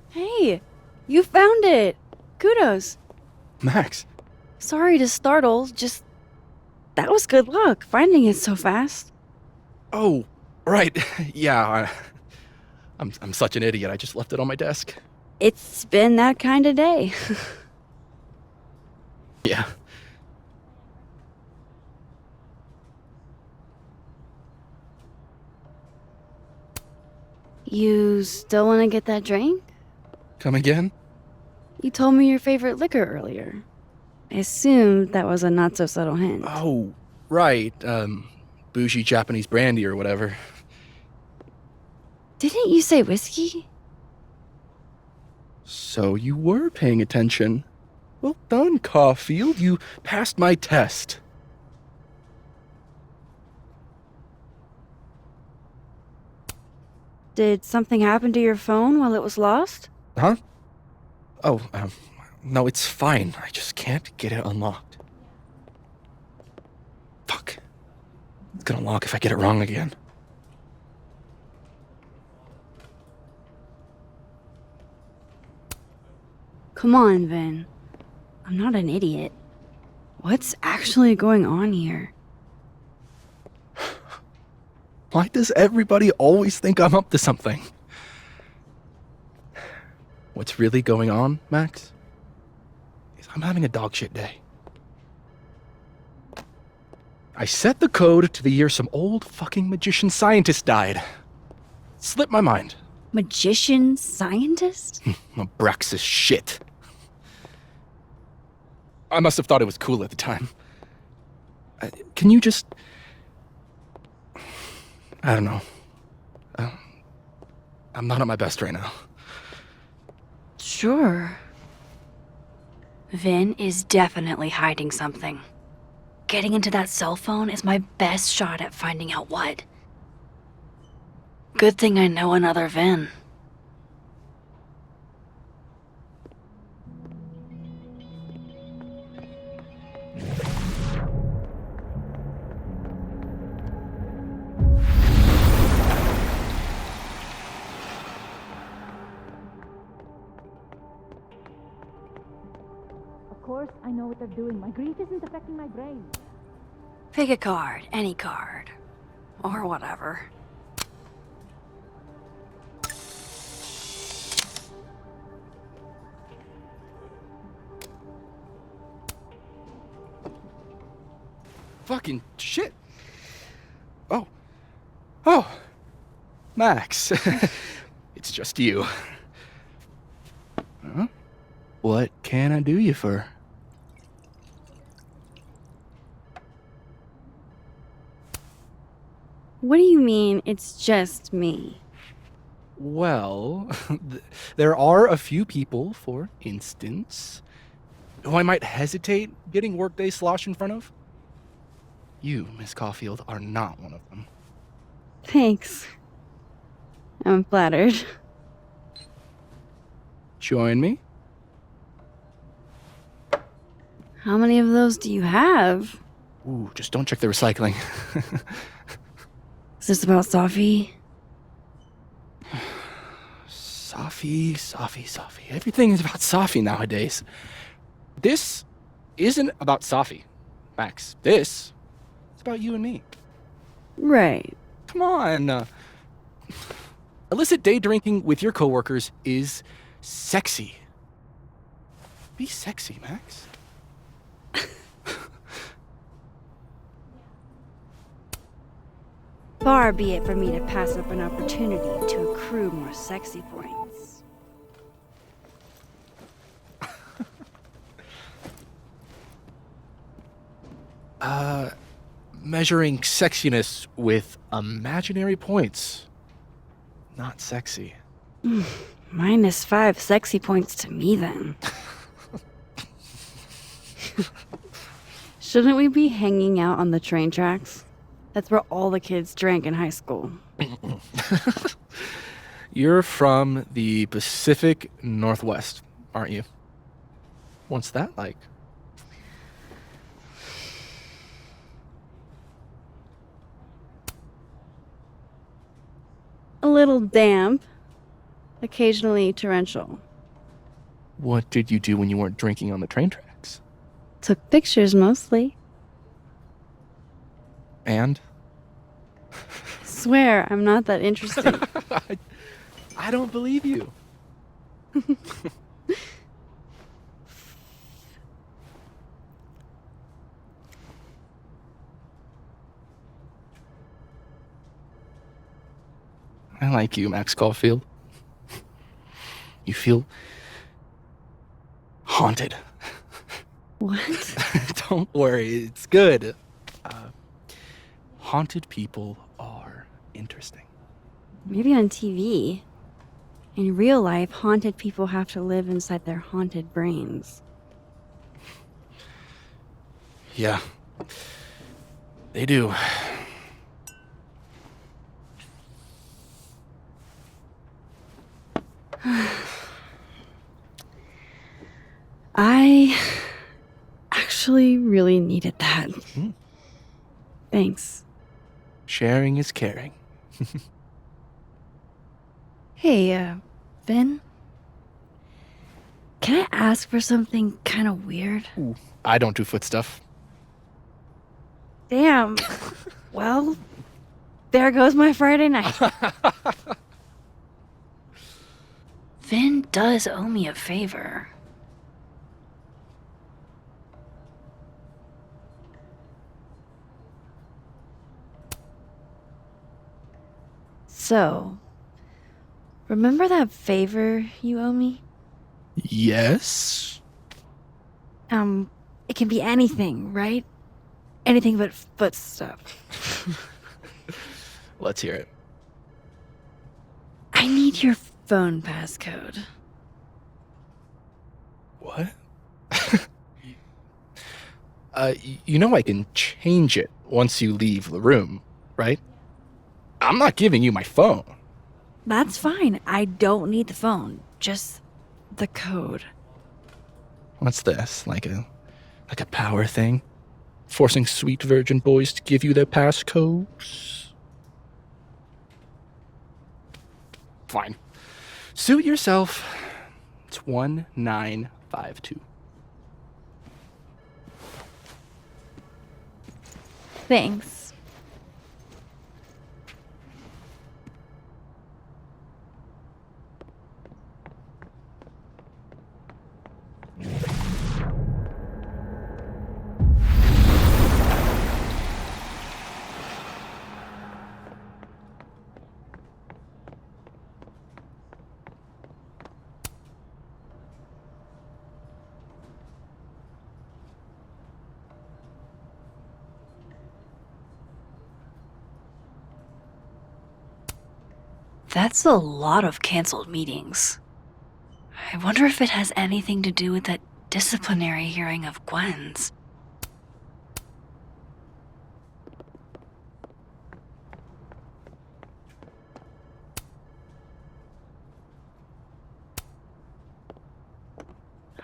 Hey, you found it! Kudos. Max. Sorry to startle, just... That was good luck, finding it so fast. Oh, right. Yeah, I'm such an idiot. I just left it on my desk. It's been that kind of day. Yeah. You still want to get that drink? Come again? You told me your favorite liquor earlier. I assumed that was a not-so-subtle hint. Oh, right. Bougie Japanese brandy or whatever. Didn't you say whiskey? So you were paying attention. Well done, Caulfield. You passed my test. Did something happen to your phone while it was lost? Huh? Oh, no, it's fine. I just can't get it unlocked. Fuck. It's gonna lock if I get it wrong again. Come on, Vin. I'm not an idiot. What's actually going on here? Why does everybody always think I'm up to something? What's really going on, Max, is I'm having a dogshit day. I set the code to the year some old fucking magician scientist died. Slipped my mind. Magician scientist? Abraxas shit. I must have thought it was cool at the time. Can you just... I don't know. I'm not at my best right now. Sure. Vin is definitely hiding something. Getting into that cell phone is my best shot at finding out what. Good thing I know another Vin. Of course, I know what they're doing. My grief isn't affecting my brain. Pick a card, any card. Or whatever. Fucking shit. Oh. Max. It's just you. Huh? What can I do you for? What do you mean, it's just me? Well, there are a few people, for instance, who I might hesitate getting workday slosh in front of. You, Miss Caulfield, are not one of them. Thanks. I'm flattered. Join me? How many of those do you have? Ooh, just don't check the recycling. Is this about Safi? Safi. Everything is about Safi nowadays. This isn't about Safi, Max. This is about you and me. Right. Come on. Illicit day drinking with your coworkers is sexy. Be sexy, Max. Far be it for me to pass up an opportunity to accrue more sexy points. Measuring sexiness with imaginary points. Not sexy. -5 sexy points to me, then. Shouldn't we be hanging out on the train tracks? That's where all the kids drank in high school. You're from the Pacific Northwest, aren't you? What's that like? A little damp, occasionally torrential. What did you do when you weren't drinking on the train tracks? Took pictures mostly. And? Swear, I'm not that interesting. I don't believe you. I like you, Max Caulfield. You feel haunted. What? Don't worry, it's good. Haunted people are interesting. Maybe on TV. In real life, haunted people have to live inside their haunted brains. Yeah, they do. I actually really needed that. Thanks. Sharing is caring. Hey, Vin? Can I ask for something kind of weird? Ooh, I don't do foot stuff. Damn. Well, there goes my Friday night. Vin does owe me a favor. So, remember that favor you owe me? Yes? It can be anything, right? Anything but foot stuff. Let's hear it. I need your phone passcode. What? You know I can change it once you leave the room, right? I'm not giving you my phone. That's fine. I don't need the phone. Just the code. What's this? Like a power thing? Forcing sweet virgin boys to give you their passcodes? Fine. Suit yourself. It's 1952. Thanks. That's a lot of canceled meetings. I wonder if it has anything to do with that disciplinary hearing of Gwen's.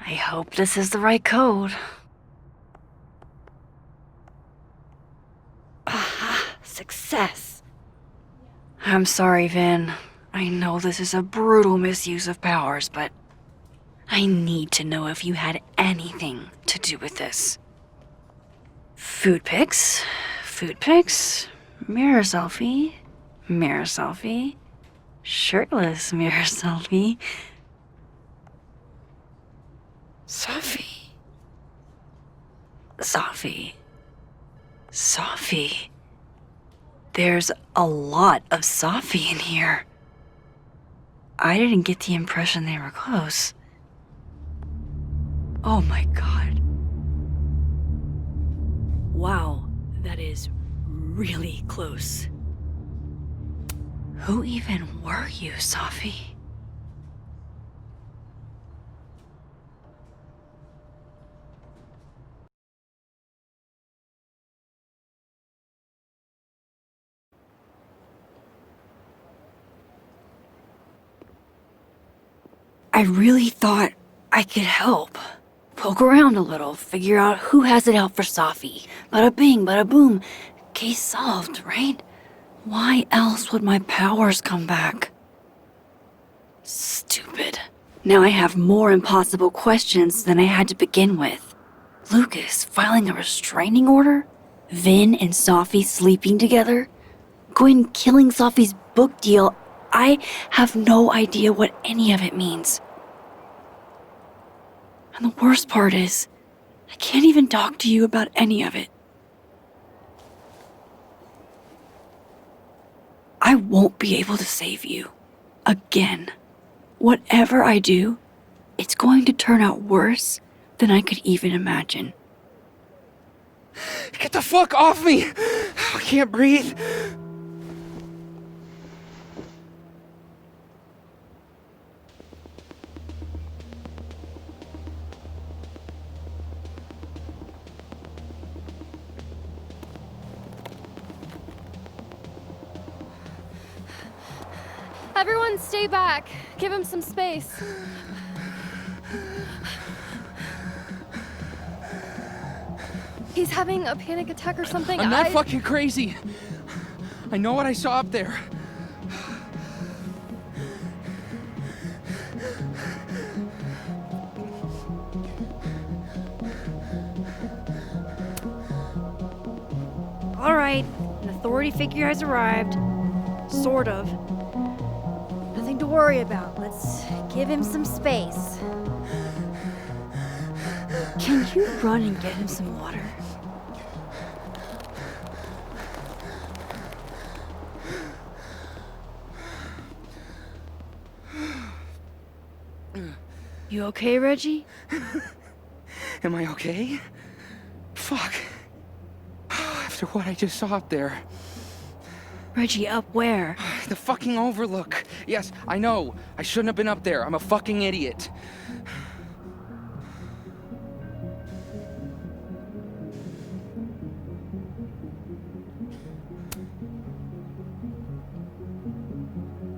I hope this is the right code. Aha, success. I'm sorry, Vin. I know this is a brutal misuse of powers, but I need to know if you had anything to do with this. Food pics, mirror selfie, shirtless mirror selfie. Sophie. There's a lot of Sophie in here. I didn't get the impression they were close. Oh my god. Wow, that is really close. Who even were you, Sophie? I really thought I could help. Poke around a little, figure out who has it out for Sophie. Bada bing, bada boom. Case solved, right? Why else would my powers come back? Stupid. Now I have more impossible questions than I had to begin with. Lucas filing a restraining order? Vin and Sophie sleeping together? Gwen killing Sophie's book deal? I have no idea what any of it means. And the worst part is, I can't even talk to you about any of it. I won't be able to save you. Again. Whatever I do, it's going to turn out worse than I could even imagine. Get the fuck off me! I can't breathe. Everyone stay back. Give him some space. He's having a panic attack or something. I'm not fucking crazy. I know what I saw up there. authority figure has arrived. Sort of. Nothing to worry about. Let's give him some space. Can you run and get him some water? You okay, Reggie? Am I okay? Fuck. After what I just saw up there. Reggie, up where? The fucking overlook. Yes, I know. I shouldn't have been up there. I'm a fucking idiot.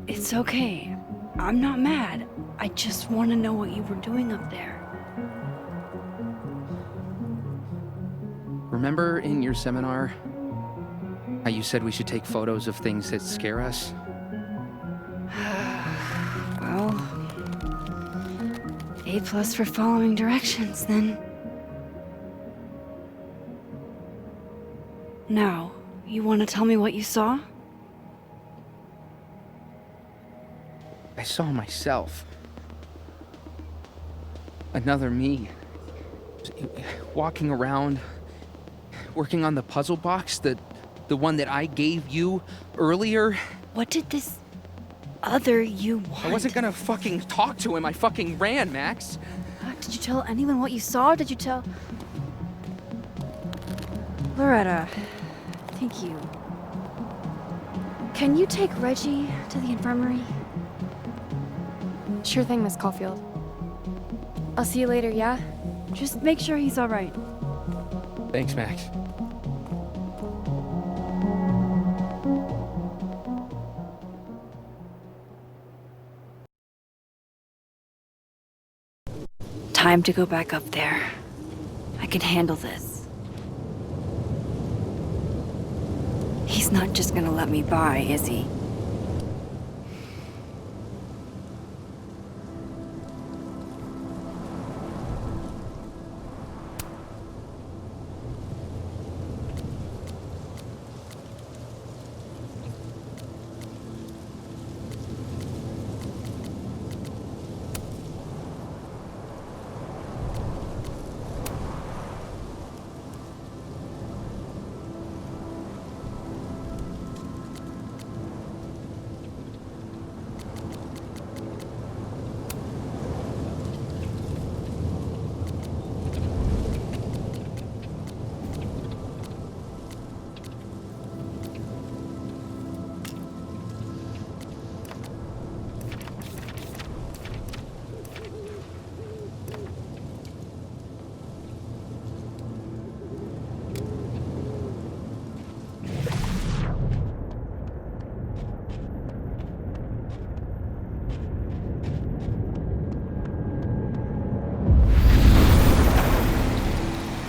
It's okay. I'm not mad. I just want to know what you were doing up there. Remember in your seminar how you said we should take photos of things that scare us? Well, A+ for following directions, then. Now, you want to tell me what you saw? I saw myself. Another me. Walking around, working on the puzzle box, the one that I gave you earlier. What did this other you want? I wasn't gonna fucking talk to him. I fucking ran, Max. Did you tell anyone what you saw? Did you tell... Loretta, thank you. Can you take Reggie to the infirmary? Sure thing, Miss Caulfield. I'll see you later, yeah? Just make sure he's all right. Thanks, Max. Time to go back up there. I can handle this. He's not just gonna let me by, is he?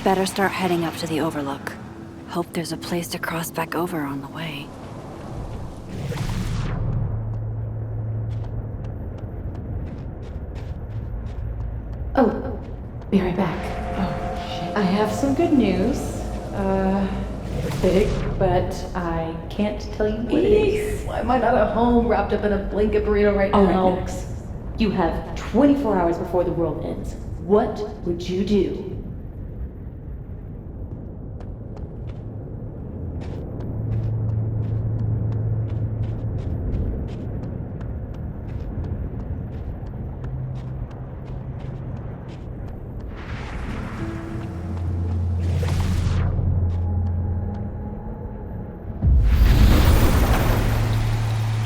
Better start heading up to the overlook. Hope there's a place to cross back over on the way. Oh, be right back. Oh, shit. I have some good news. Big, but I can't tell you what it is. Why am I not at home wrapped up in a blanket burrito right now? Alex, you have 24 hours before the world ends. What would you do?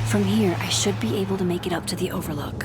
From here, I should be able to make it up to the overlook.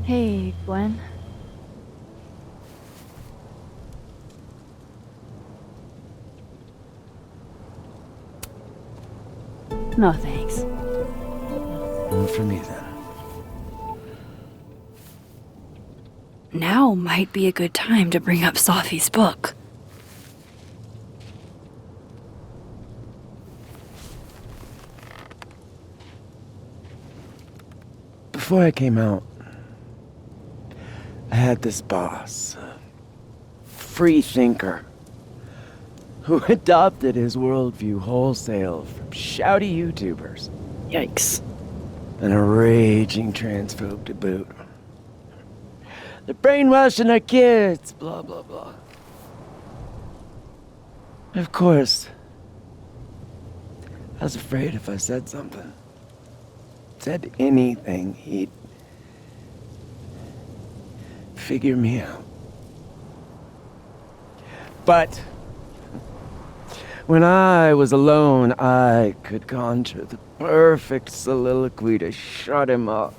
Hey, Gwen. No thanks. For me then. Now might be a good time to bring up Sophie's book. Before I came out, I had this boss, a free thinker, who adopted his worldview wholesale from shouty YouTubers. Yikes. And a raging transphobe to boot. They're brainwashing our kids, blah, blah, blah. Of course, I was afraid if I said something, said anything, he'd figure me out. But when I was alone, I could conjure the perfect soliloquy to shut him up.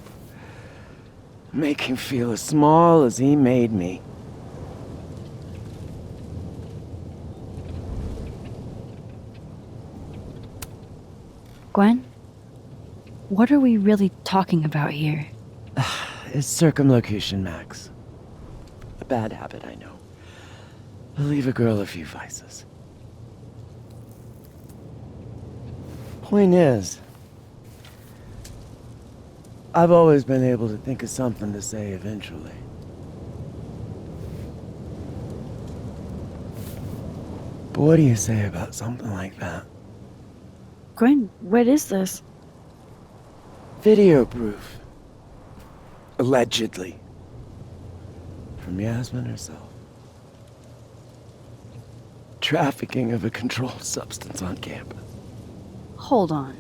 Make him feel as small as he made me. Gwen? What are we really talking about here? It's circumlocution, Max. A bad habit, I know. Will leave a girl a few vices. Point is, I've always been able to think of something to say eventually. But what do you say about something like that? Gwen, what is this? Video proof. Allegedly. From Yasmin herself. Trafficking of a controlled substance on campus. Hold on.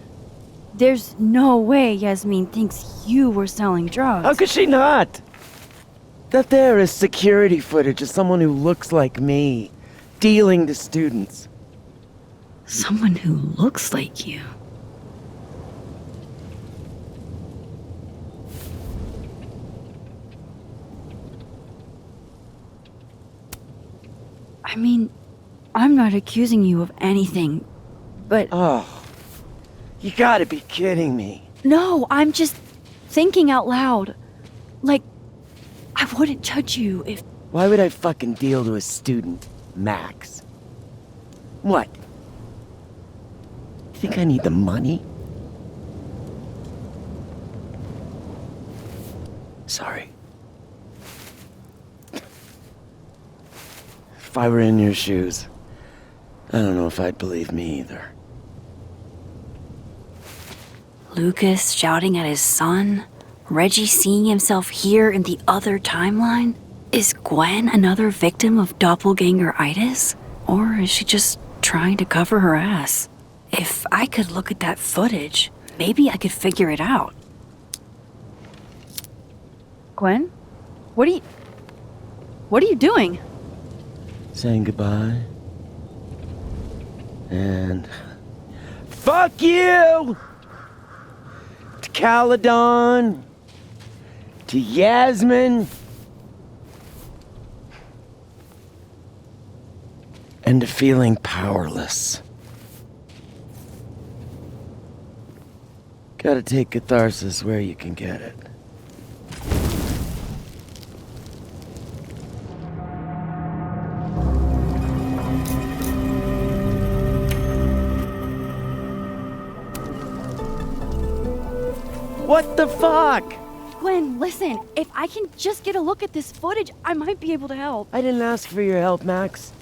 There's no way Yasmin thinks you were selling drugs. How could she not? That there is security footage of someone who looks like me, dealing to students. Someone who looks like you? I mean, I'm not accusing you of anything, but... Oh, you gotta be kidding me. No, I'm just thinking out loud. Like, I wouldn't judge you if... Why would I fucking deal to a student, Max? What? You think I need the money? Sorry. If I were in your shoes, I don't know if I'd believe me either. Lucas shouting at his son? Reggie seeing himself here in the other timeline? Is Gwen another victim of doppelganger-itis? Or is she just trying to cover her ass? If I could look at that footage, maybe I could figure it out. Gwen? What are you doing? Saying goodbye. And... Fuck you! To Caledon. To Yasmin. And to feeling powerless. Gotta take catharsis where you can get it. What the fuck? Gwen, listen, if I can just get a look at this footage, I might be able to help. I didn't ask for your help, Max.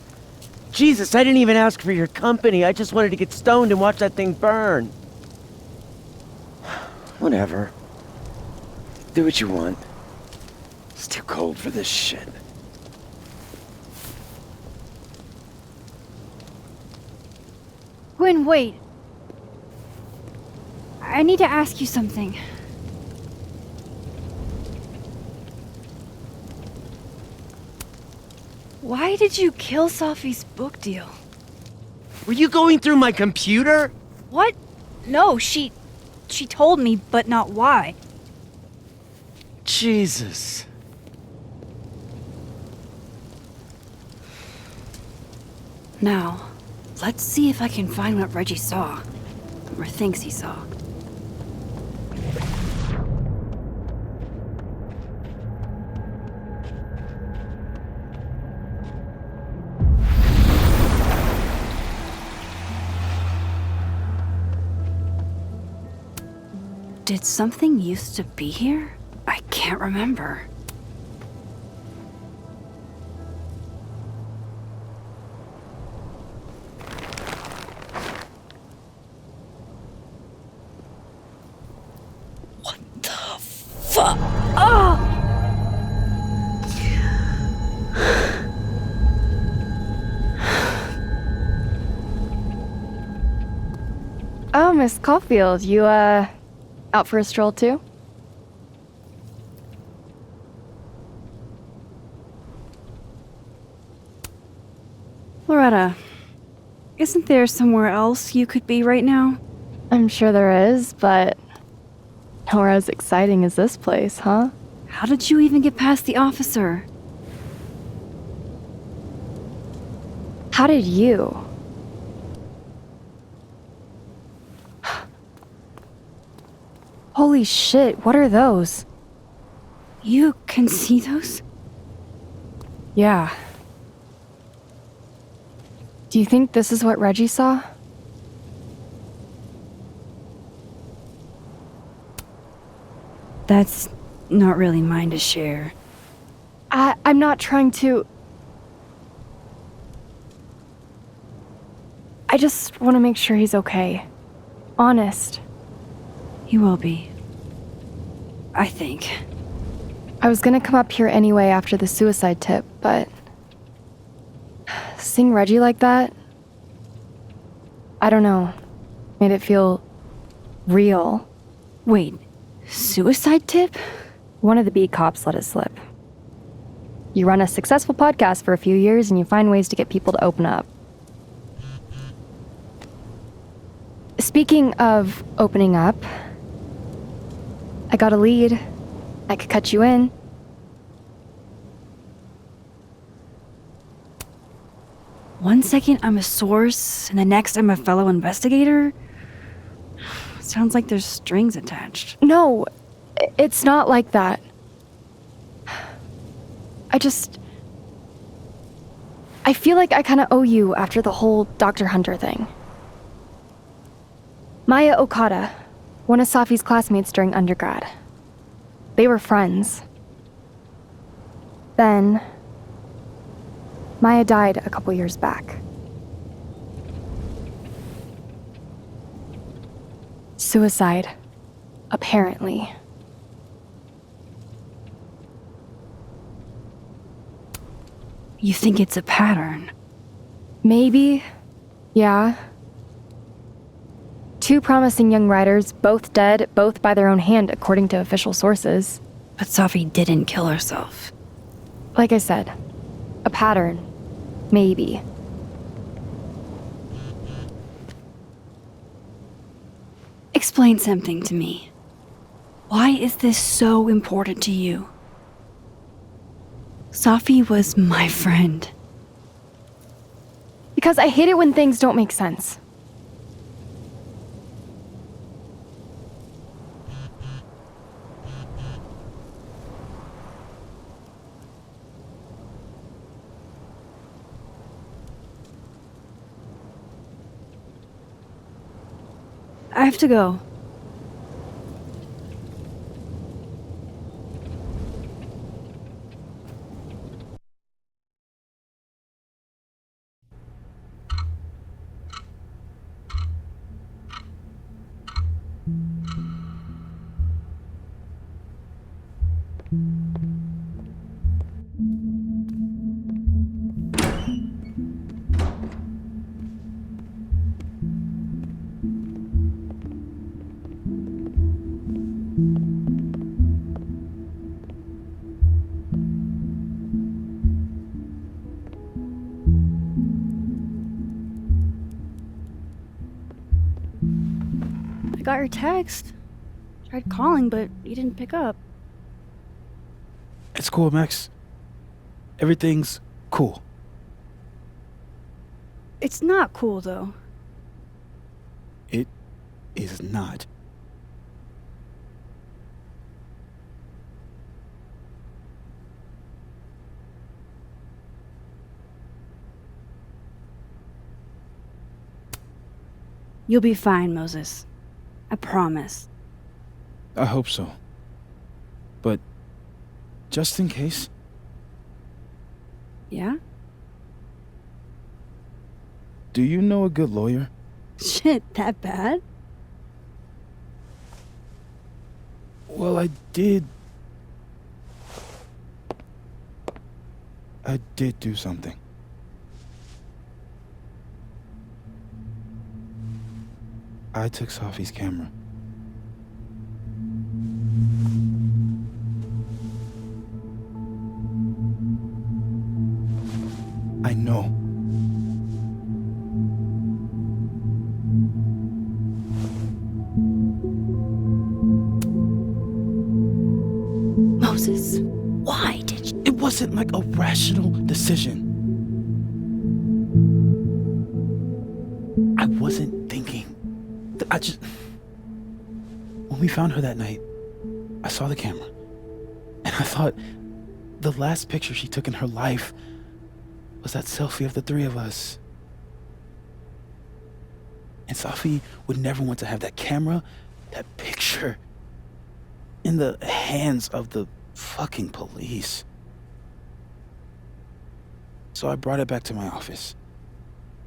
Jesus, I didn't even ask for your company. I just wanted to get stoned and watch that thing burn. Whatever. Do what you want. It's too cold for this shit. Gwen, wait. I need to ask you something. Why did you kill Sophie's book deal? Were you going through my computer? What? No, she told me, but not why. Jesus. Now, let's see if I can find what Reggie saw. or thinks he saw. Did something used to be here? I can't remember. What the fuck? Oh! Oh, Miss Caulfield, you, out for a stroll too? Loretta, isn't there somewhere else you could be right now? I'm sure there is, but nowhere as exciting as this place, huh? How did you even get past the officer? How did you? Holy shit, what are those? You can see those? Yeah. Do you think this is what Reggie saw? That's not really mine to share. I'm not trying to... I just want to make sure he's okay. Honest. He will be. I think. I was gonna come up here anyway after the suicide tip, but... seeing Reggie like that... I don't know. Made it feel... real. Wait, suicide tip? One of the beat cops let it slip. You run a successful podcast for a few years and you find ways to get people to open up. Speaking of opening up, I got a lead. I could cut you in. One second I'm a source, and the next I'm a fellow investigator? Sounds like there's strings attached. No, it's not like that. I feel like I kind of owe you after the whole Dr. Hunter thing. Maya Okada, one of Safi's classmates during undergrad. They were friends. Then, Maya died a couple years back. Suicide, apparently. You think it's a pattern? Maybe. Yeah. 2 promising young writers, both dead, both by their own hand, according to official sources. But Safi didn't kill herself. Like I said, a pattern. Maybe. Explain something to me. Why is this so important to you? Safi was my friend. Because I hate it when things don't make sense. I have to go. I got your text. Tried calling, but you didn't pick up. It's cool, Max. Everything's cool. It's not cool, though. It is not. You'll be fine, Moses. I promise. I hope so. But just in case, Yeah? do you know a good lawyer? Shit, that bad? Well, I did do something. I took Sophie's camera. I know. Moses, why did you? It wasn't like a rational decision. I wasn't thinking. When we found her that night, I saw the camera. And I thought the last picture she took in her life was that selfie of the three of us. And Sophie would never want to have that camera, that picture, in the hands of the fucking police. So I brought it back to my office.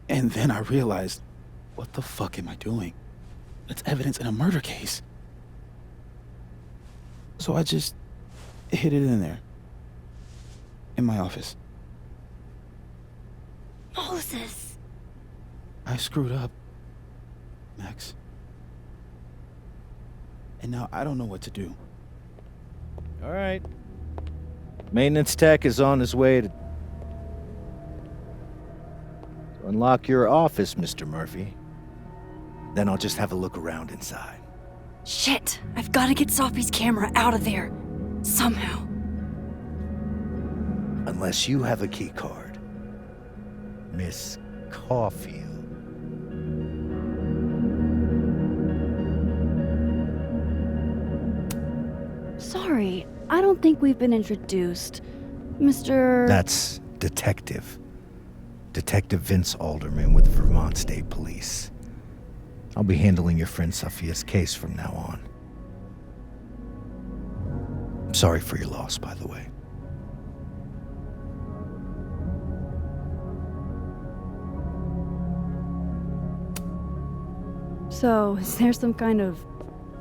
And then I realized, what the fuck am I doing? That's evidence in a murder case. So I just hid it in there. In my office. Moses! I screwed up, Max. And now I don't know what to do. All right. Maintenance tech is on his way to unlock your office, Mr. Murphy. Then I'll just have a look around inside. Shit! I've got to get Sophie's camera out of there. Somehow. Unless you have a key card, Miss Caulfield. Sorry, I don't think we've been introduced. Mr. That's Detective. Detective Vince Alderman with Vermont State Police. I'll be handling your friend Sophia's case from now on. I'm sorry for your loss, by the way. So, is there some kind of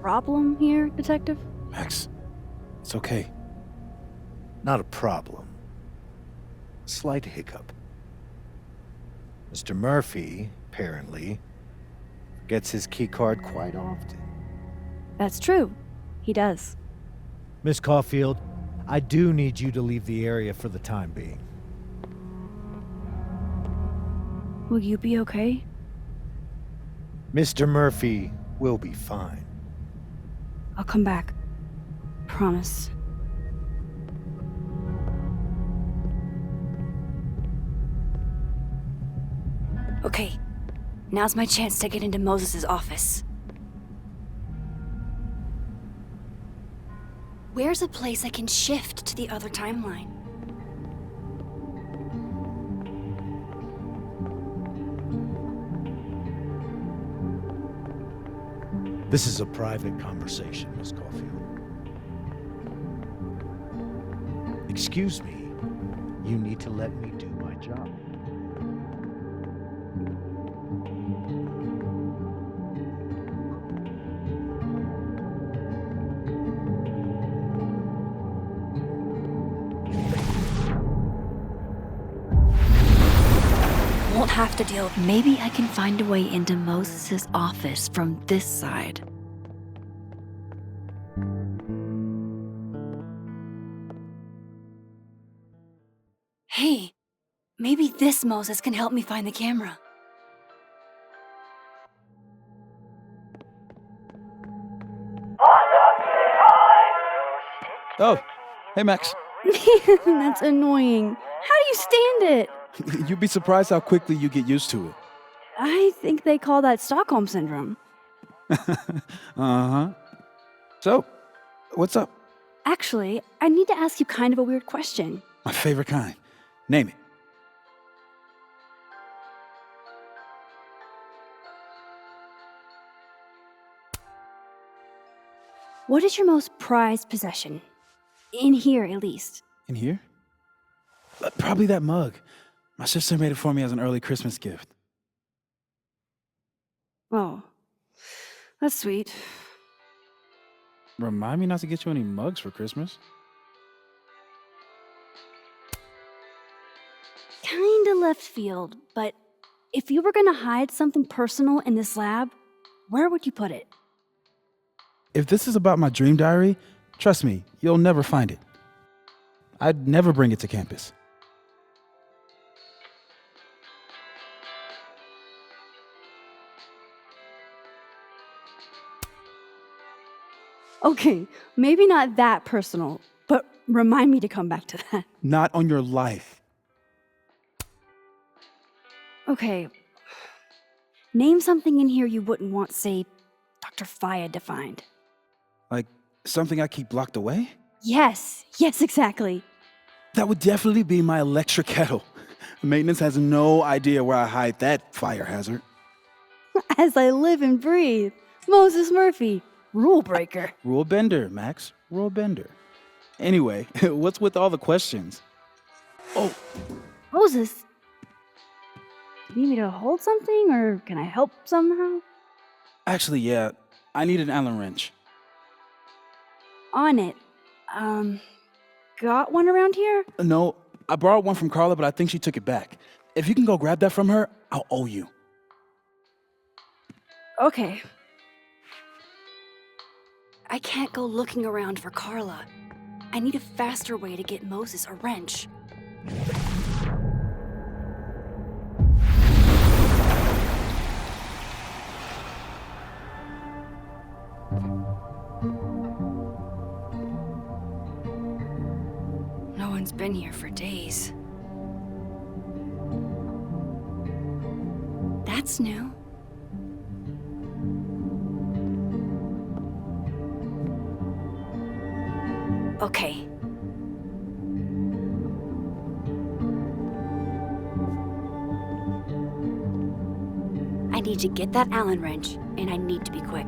problem here, Detective? Max, it's okay. Not a problem. Slight hiccup. Mr. Murphy, apparently, gets his keycard quite often. That's true. He does. Miss Caulfield, I do need you to leave the area for the time being. Will you be okay? Mr. Murphy will be fine. I'll come back. Promise. Okay. Now's my chance to get into Moses' office. Where's a place I can shift to the other timeline? This is a private conversation, Miss Caulfield. Excuse me. You need to let me do my job. Won't have to deal. Maybe I can find a way into Moses' office from this side. Hey, maybe this Moses can help me find the camera. Oh, hey Max. Man, that's annoying. How do you stand it? You'd be surprised how quickly you get used to it. I think they call that Stockholm Syndrome. Uh-huh. So, what's up? Actually, I need to ask you kind of a weird question. My favorite kind. Name it. What is your most prized possession? In here, at least. In here? Probably that mug. My sister made it for me as an early Christmas gift. Oh, that's sweet. Remind me not to get you any mugs for Christmas. Kinda left field, but if you were gonna hide something personal in this lab, where would you put it? If this is about my dream diary, trust me, you'll never find it. I'd never bring it to campus. Okay, maybe not that personal, but remind me to come back to that. Not on your life. Okay. Name something in here you wouldn't want, say, Dr. Fayed to find. Like something I keep locked away? Yes, exactly. That would definitely be my electric kettle. Maintenance has no idea where I hide that fire hazard. As I live and breathe. Moses Murphy, rule breaker. Rule bender, Max. Rule bender. Anyway, what's with all the questions? Oh, Moses, do you need me to hold something or can I help somehow? actually, yeah. I need an Allen wrench. On it. Got one around here? No, I borrowed one from Carla, but I think she took it back. If you can go grab that from her, I'll owe you. Okay. I can't go looking around for Carla. I need a faster way to get Moses a wrench. No one's been here for days. That's new. Okay. I need to get that Allen wrench, and I need to be quick.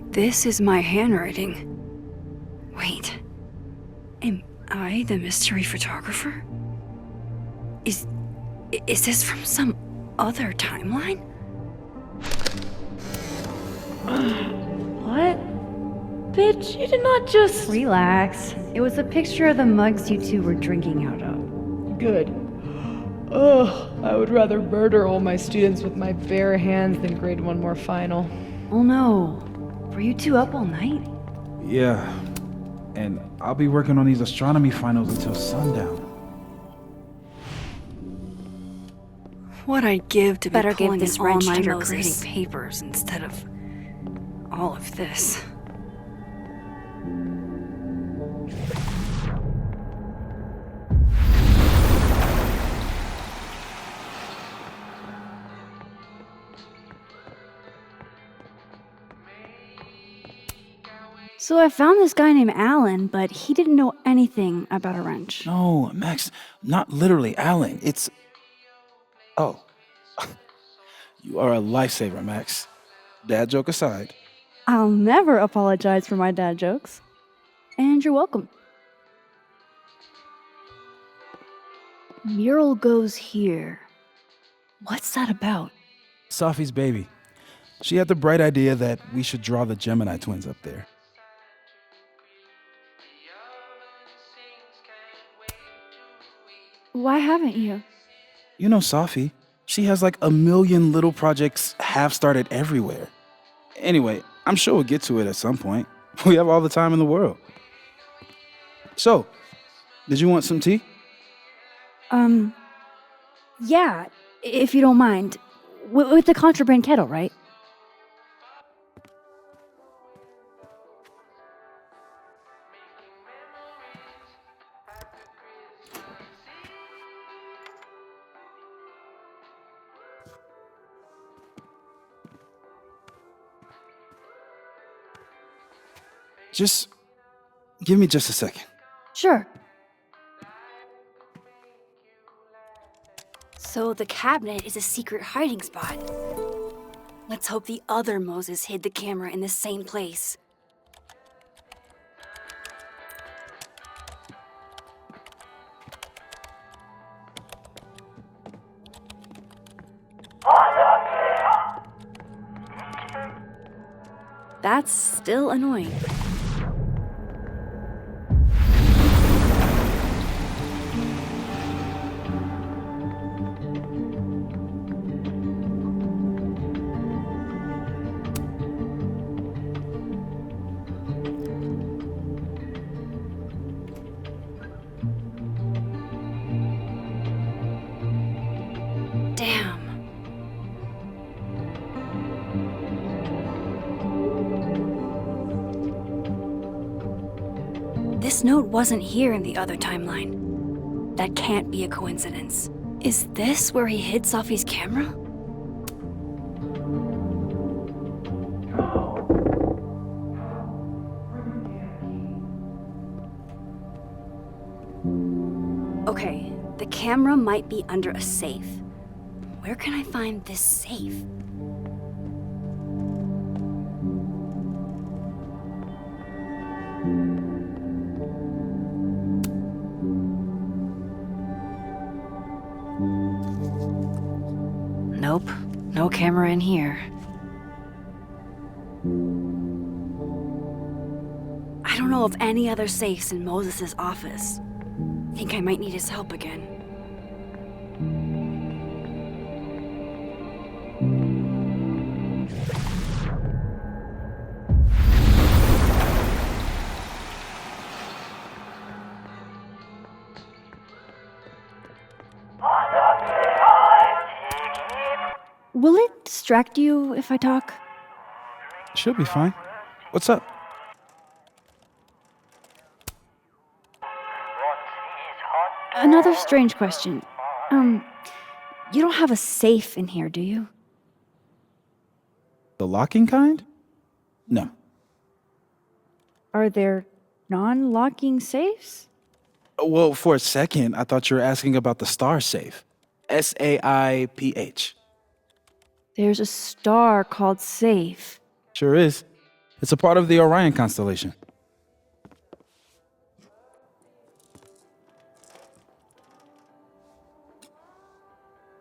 This is my handwriting. Wait. Am I the mystery photographer? Is this from some other timeline? What? Bitch, you did not just. Relax. It was a picture of the mugs you two were drinking out of. Good. Ugh, I would rather murder all my students with my bare hands than grade one more final. Oh no. Were you two up all night? Yeah. And I'll be working on these astronomy finals until sundown. What I'd give to be Better give pulling this an wrench to all-nighter Moses. grading papers instead of all of this. So I found this guy named Alan, but he didn't know anything about a wrench. No, Max, not literally Alan. It's... Oh. You are a lifesaver, Max. Dad joke aside. I'll never apologize for my dad jokes. And you're welcome. Mural goes here. What's that about? Safi's baby. She had the bright idea that we should draw the Gemini twins up there. Why haven't you? You know Safi. She has like a million little projects half-started everywhere. Anyway, I'm sure we'll get to it at some point. We have all the time in the world. So, did you want some tea? Yeah, if you don't mind. With the contraband kettle, right? Just give me just a second. Sure. So the cabinet is a secret hiding spot. Let's hope the other Moses hid the camera in the same place. That's still annoying. Damn. This note wasn't here in the other timeline. That can't be a coincidence. Is this where he hid Safi's camera? Okay, the camera might be under a safe. Where can I find this safe? Nope, no camera in here. I don't know of any other safes in Moses' office. Think I might need his help again. Will it distract you if I talk? She'll be fine. What's up? Another strange question. You don't have a safe in here, do you? The locking kind? No. Are there non-locking safes? Well, for a second, I thought you were asking about the star safe. SAIPH. There's a star called Safe. Sure is. It's a part of the Orion constellation.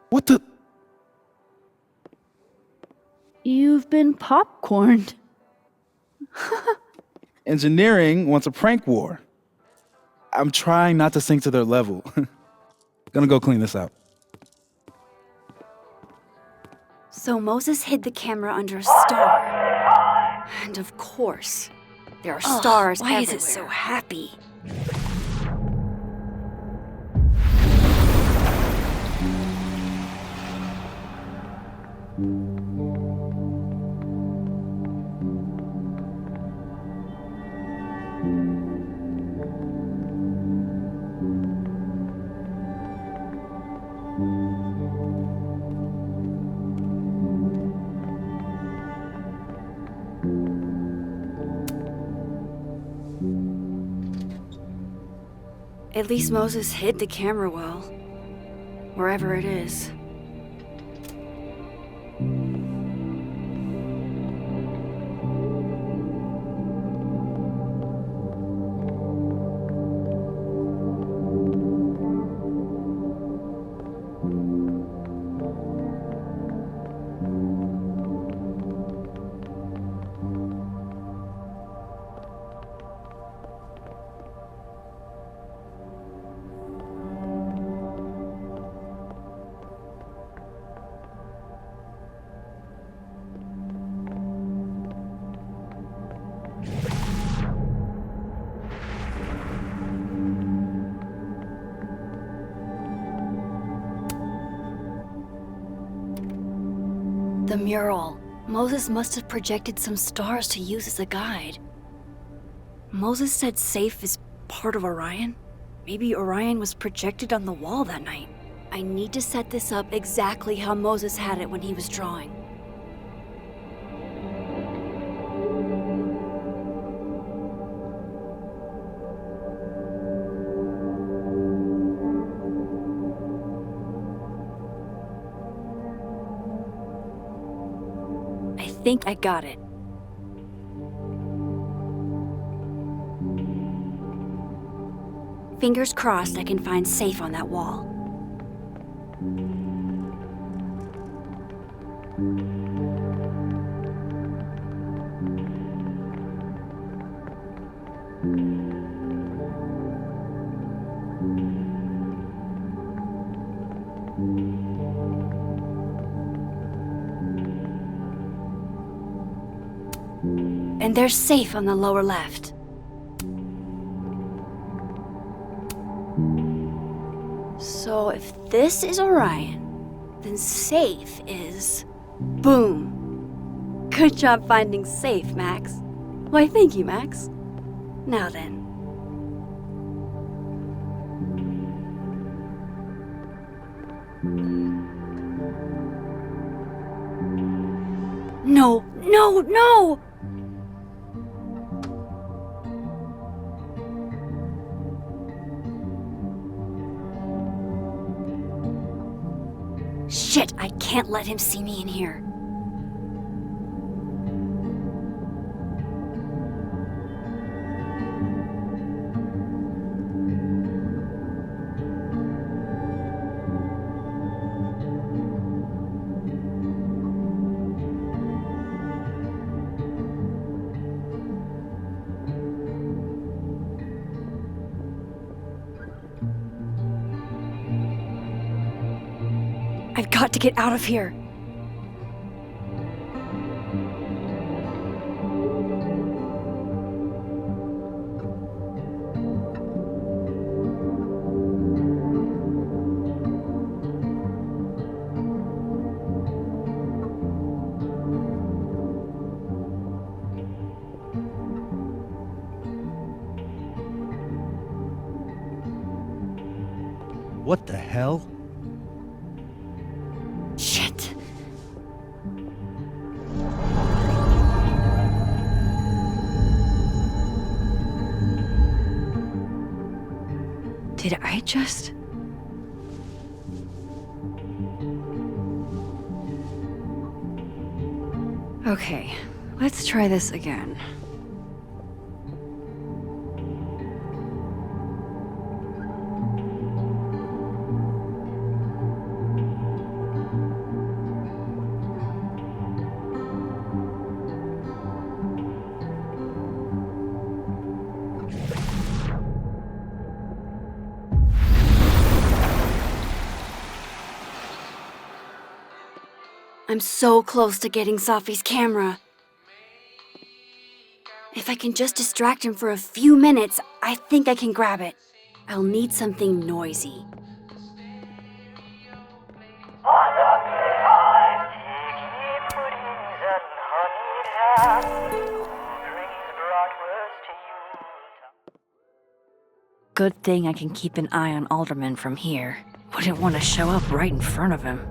What the? You've been popcorned. Engineering wants a prank war. I'm trying not to sink to their level. Gonna go clean this out. So Moses hid the camera under a star. And of course, there are stars everywhere. Why is it so happy? At least Moses hid the camera well, wherever it is. The mural. Moses must have projected some stars to use as a guide. Moses said Safe is part of Orion? Maybe Orion was projected on the wall that night. I need to set this up exactly how Moses had it when he was drawing. think I got it. Fingers crossed I can find safe on that wall. And they're safe on the lower left. So if this is Orion, then safe is... boom. Good job finding safe, Max. Why, thank you, Max. Now then. No, no, no! Shit, I can't let him see me in here. I've got to get out of here. What the hell? Shit. Did I just... Okay, let's try this again. I'm so close to getting Safi's camera. If I can just distract him for a few minutes, I think I can grab it. I'll need something noisy. Good thing I can keep an eye on Alderman from here. Wouldn't want to show up right in front of him.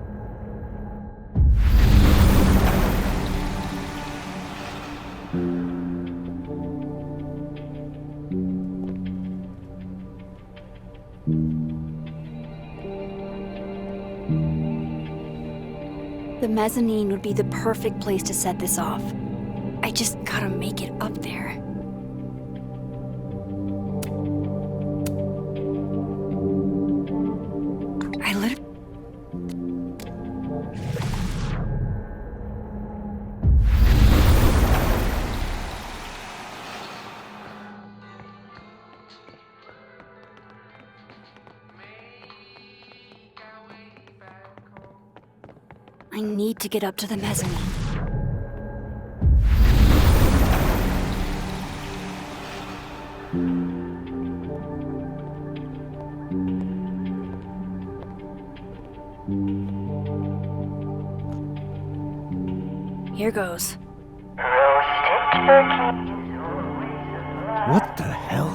The mezzanine would be the perfect place to set this off. I just gotta make it up there. I need to get up to the mezzanine. Here goes. What the hell?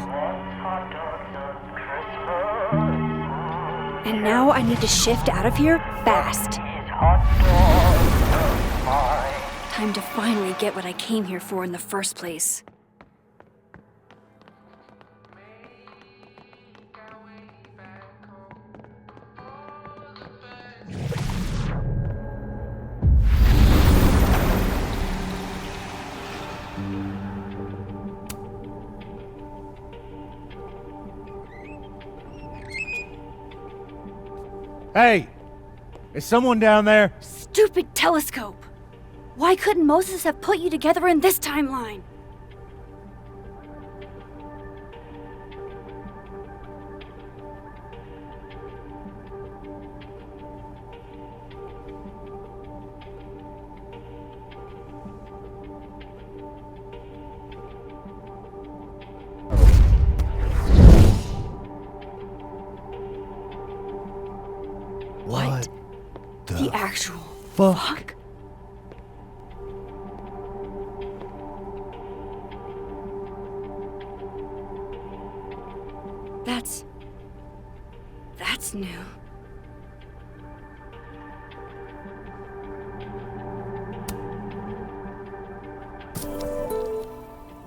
And now I need to shift out of here fast. Time to finally get what I came here for in the first place. Hey! Is someone down there? Stupid telescope! Why couldn't Moses have put you together in this timeline? What The actual fuck? That's new.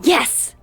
Yes!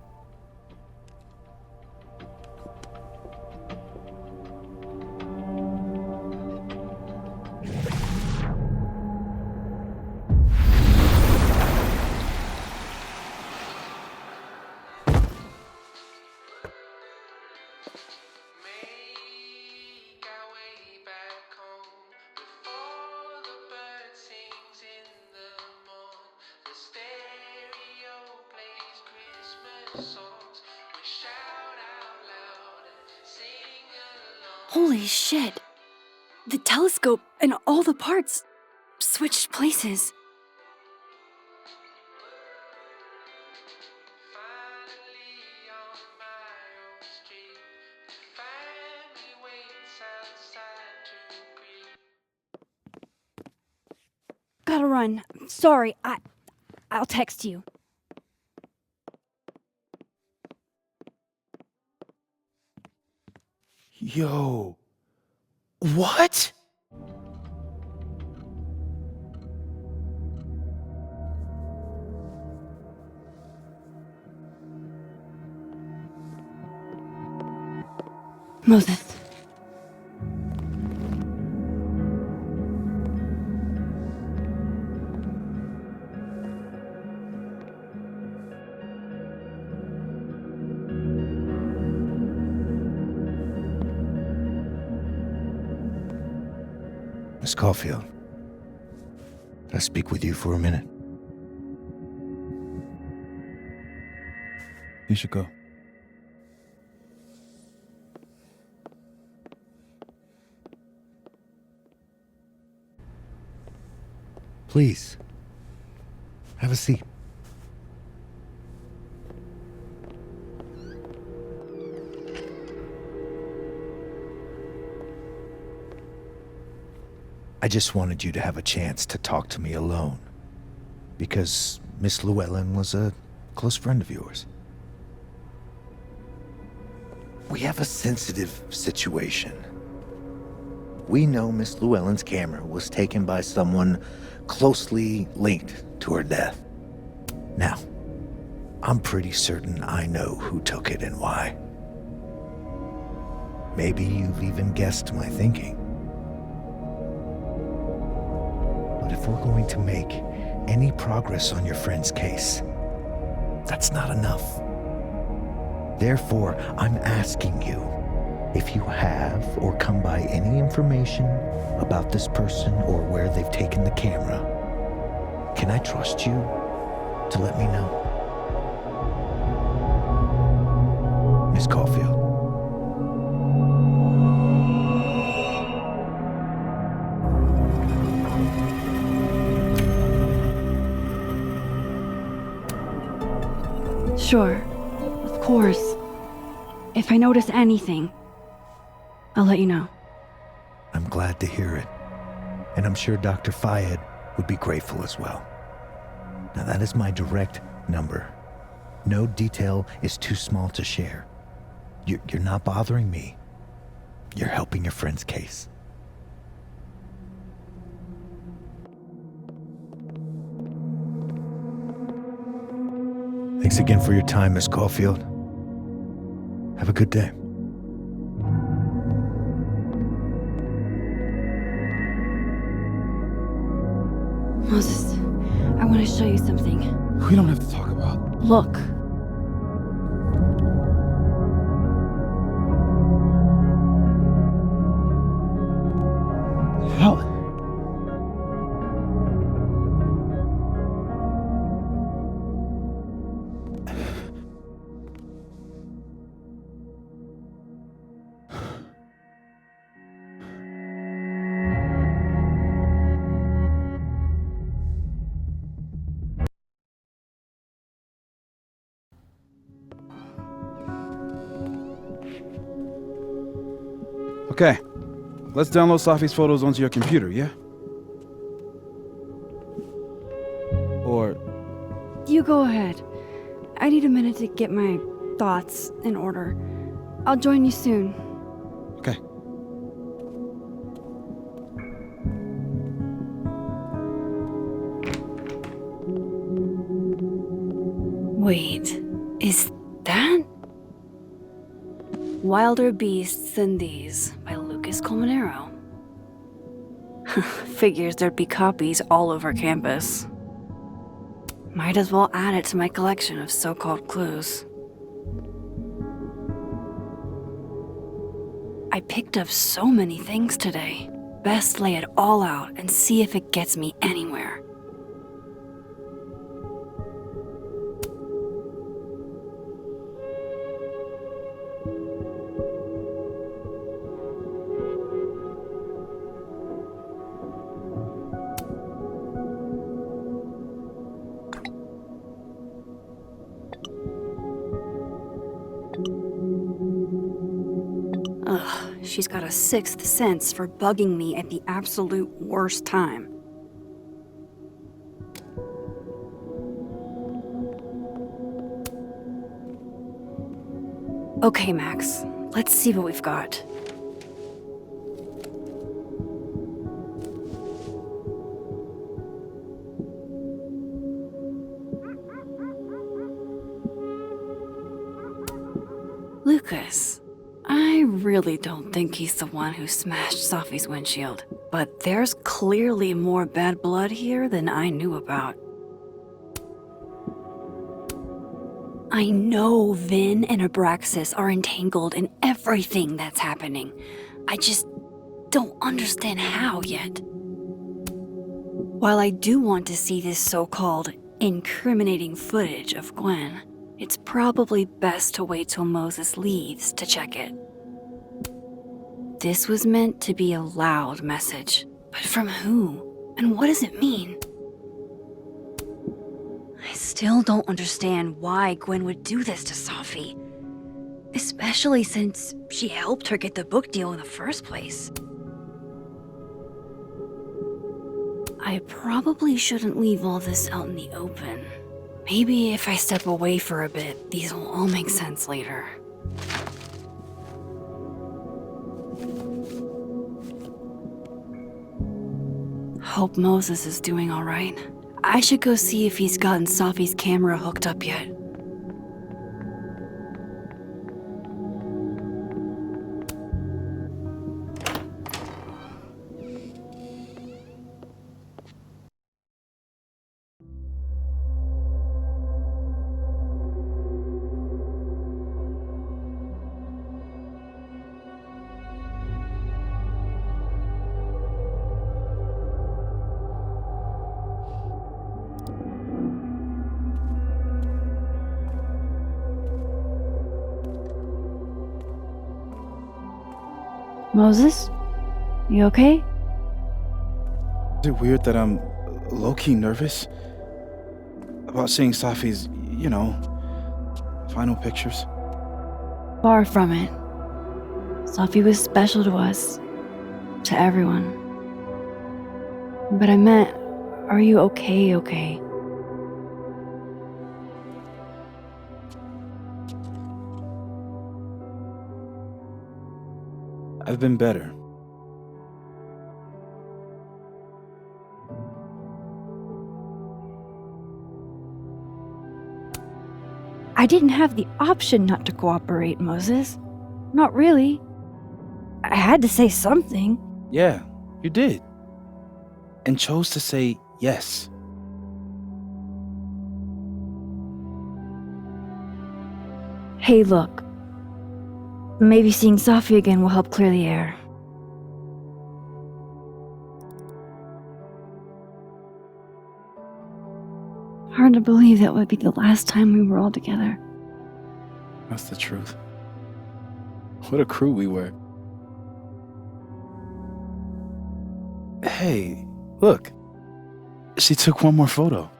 Holy shit. The telescope and all the parts switched places. Gotta run. Sorry, I'll text you. Yo. What? Moses. Miss Caulfield, can I speak with you for a minute? You should go. Please, have a seat. I just wanted you to have a chance to talk to me alone, because Miss Llewellyn was a close friend of yours. We have a sensitive situation. We know Miss Llewellyn's camera was taken by someone closely linked to her death. Now, I'm pretty certain I know who took it and why. Maybe you've even guessed my thinking. But if we're going to make any progress on your friend's case, that's not enough. Therefore, I'm asking you, if you have or come by any information about this person or where they've taken the camera, can I trust you to let me know? Miss Caulfield. Sure, of course. If I notice anything, I'll let you know. I'm glad to hear it. And I'm sure Dr. Fayed would be grateful as well. Now that is my direct number. No detail is too small to share. You're not bothering me. You're helping your friend's case. Thanks again for your time, Miss Caulfield. Have a good day. Moses, I want to show you something. We don't have to talk about. Look. How? Okay, let's download Safi's photos onto your computer, yeah? Or... You go ahead. I need a minute to get my thoughts in order. I'll join you soon. Okay. Wait, is that? Wilder Beasts Than These by Lucas Colmenero. Figures there'd be copies all over campus. Might as well add it to my collection of so-called clues. I picked up so many things today. Best lay it all out and see if it gets me anywhere. Ugh, she's got a sixth sense for bugging me at the absolute worst time. Okay, Max, let's see what we've got. Lucas. I really don't think he's the one who smashed Safi's windshield, but there's clearly more bad blood here than I knew about. I know Vin and Abraxas are entangled in everything that's happening. I just don't understand how yet. While I do want to see this so-called incriminating footage of Gwen, it's probably best to wait till Moses leaves to check it. This was meant to be a loud message, but from who? And what does it mean? I still don't understand why Gwen would do this to Safi, especially since she helped her get the book deal in the first place. I probably shouldn't leave all this out in the open. Maybe if I step away for a bit, these will all make sense later. Hope Moses is doing all right. I should go see if he's gotten Safi's camera hooked up yet. Moses? You okay? Is it weird that I'm low-key nervous about seeing Safi's, final pictures? Far from it. Safi was special to us. To everyone. But I meant, are you okay? I've been better. I didn't have the option not to cooperate, Moses. Not really. I had to say something. Yeah, you did. And chose to say yes. Hey, look. Maybe seeing Safi again will help clear the air. Hard to believe that would be the last time we were all together. That's the truth. What a crew we were. Hey, look. She took one more photo.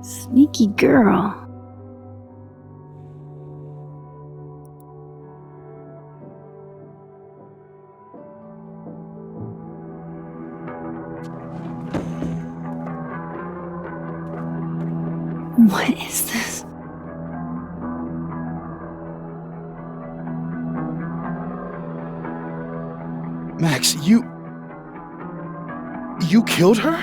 Sneaky girl. What is this? Max, you killed her?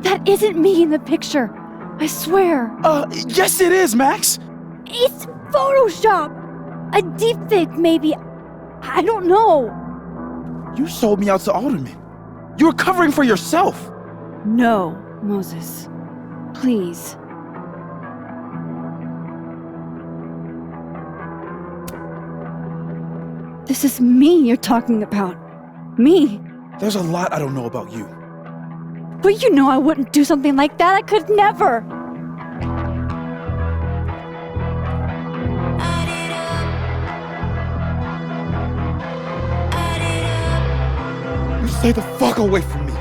That isn't me in the picture. I swear. Yes it is, Max. It's Photoshop. A deepfake, maybe. I don't know. You sold me out to Alderman. You were covering for yourself. No, Moses. Please. This is me you're talking about. Me. There's a lot I don't know about you. But you know I wouldn't do something like that. I could never. You stay the fuck away from me.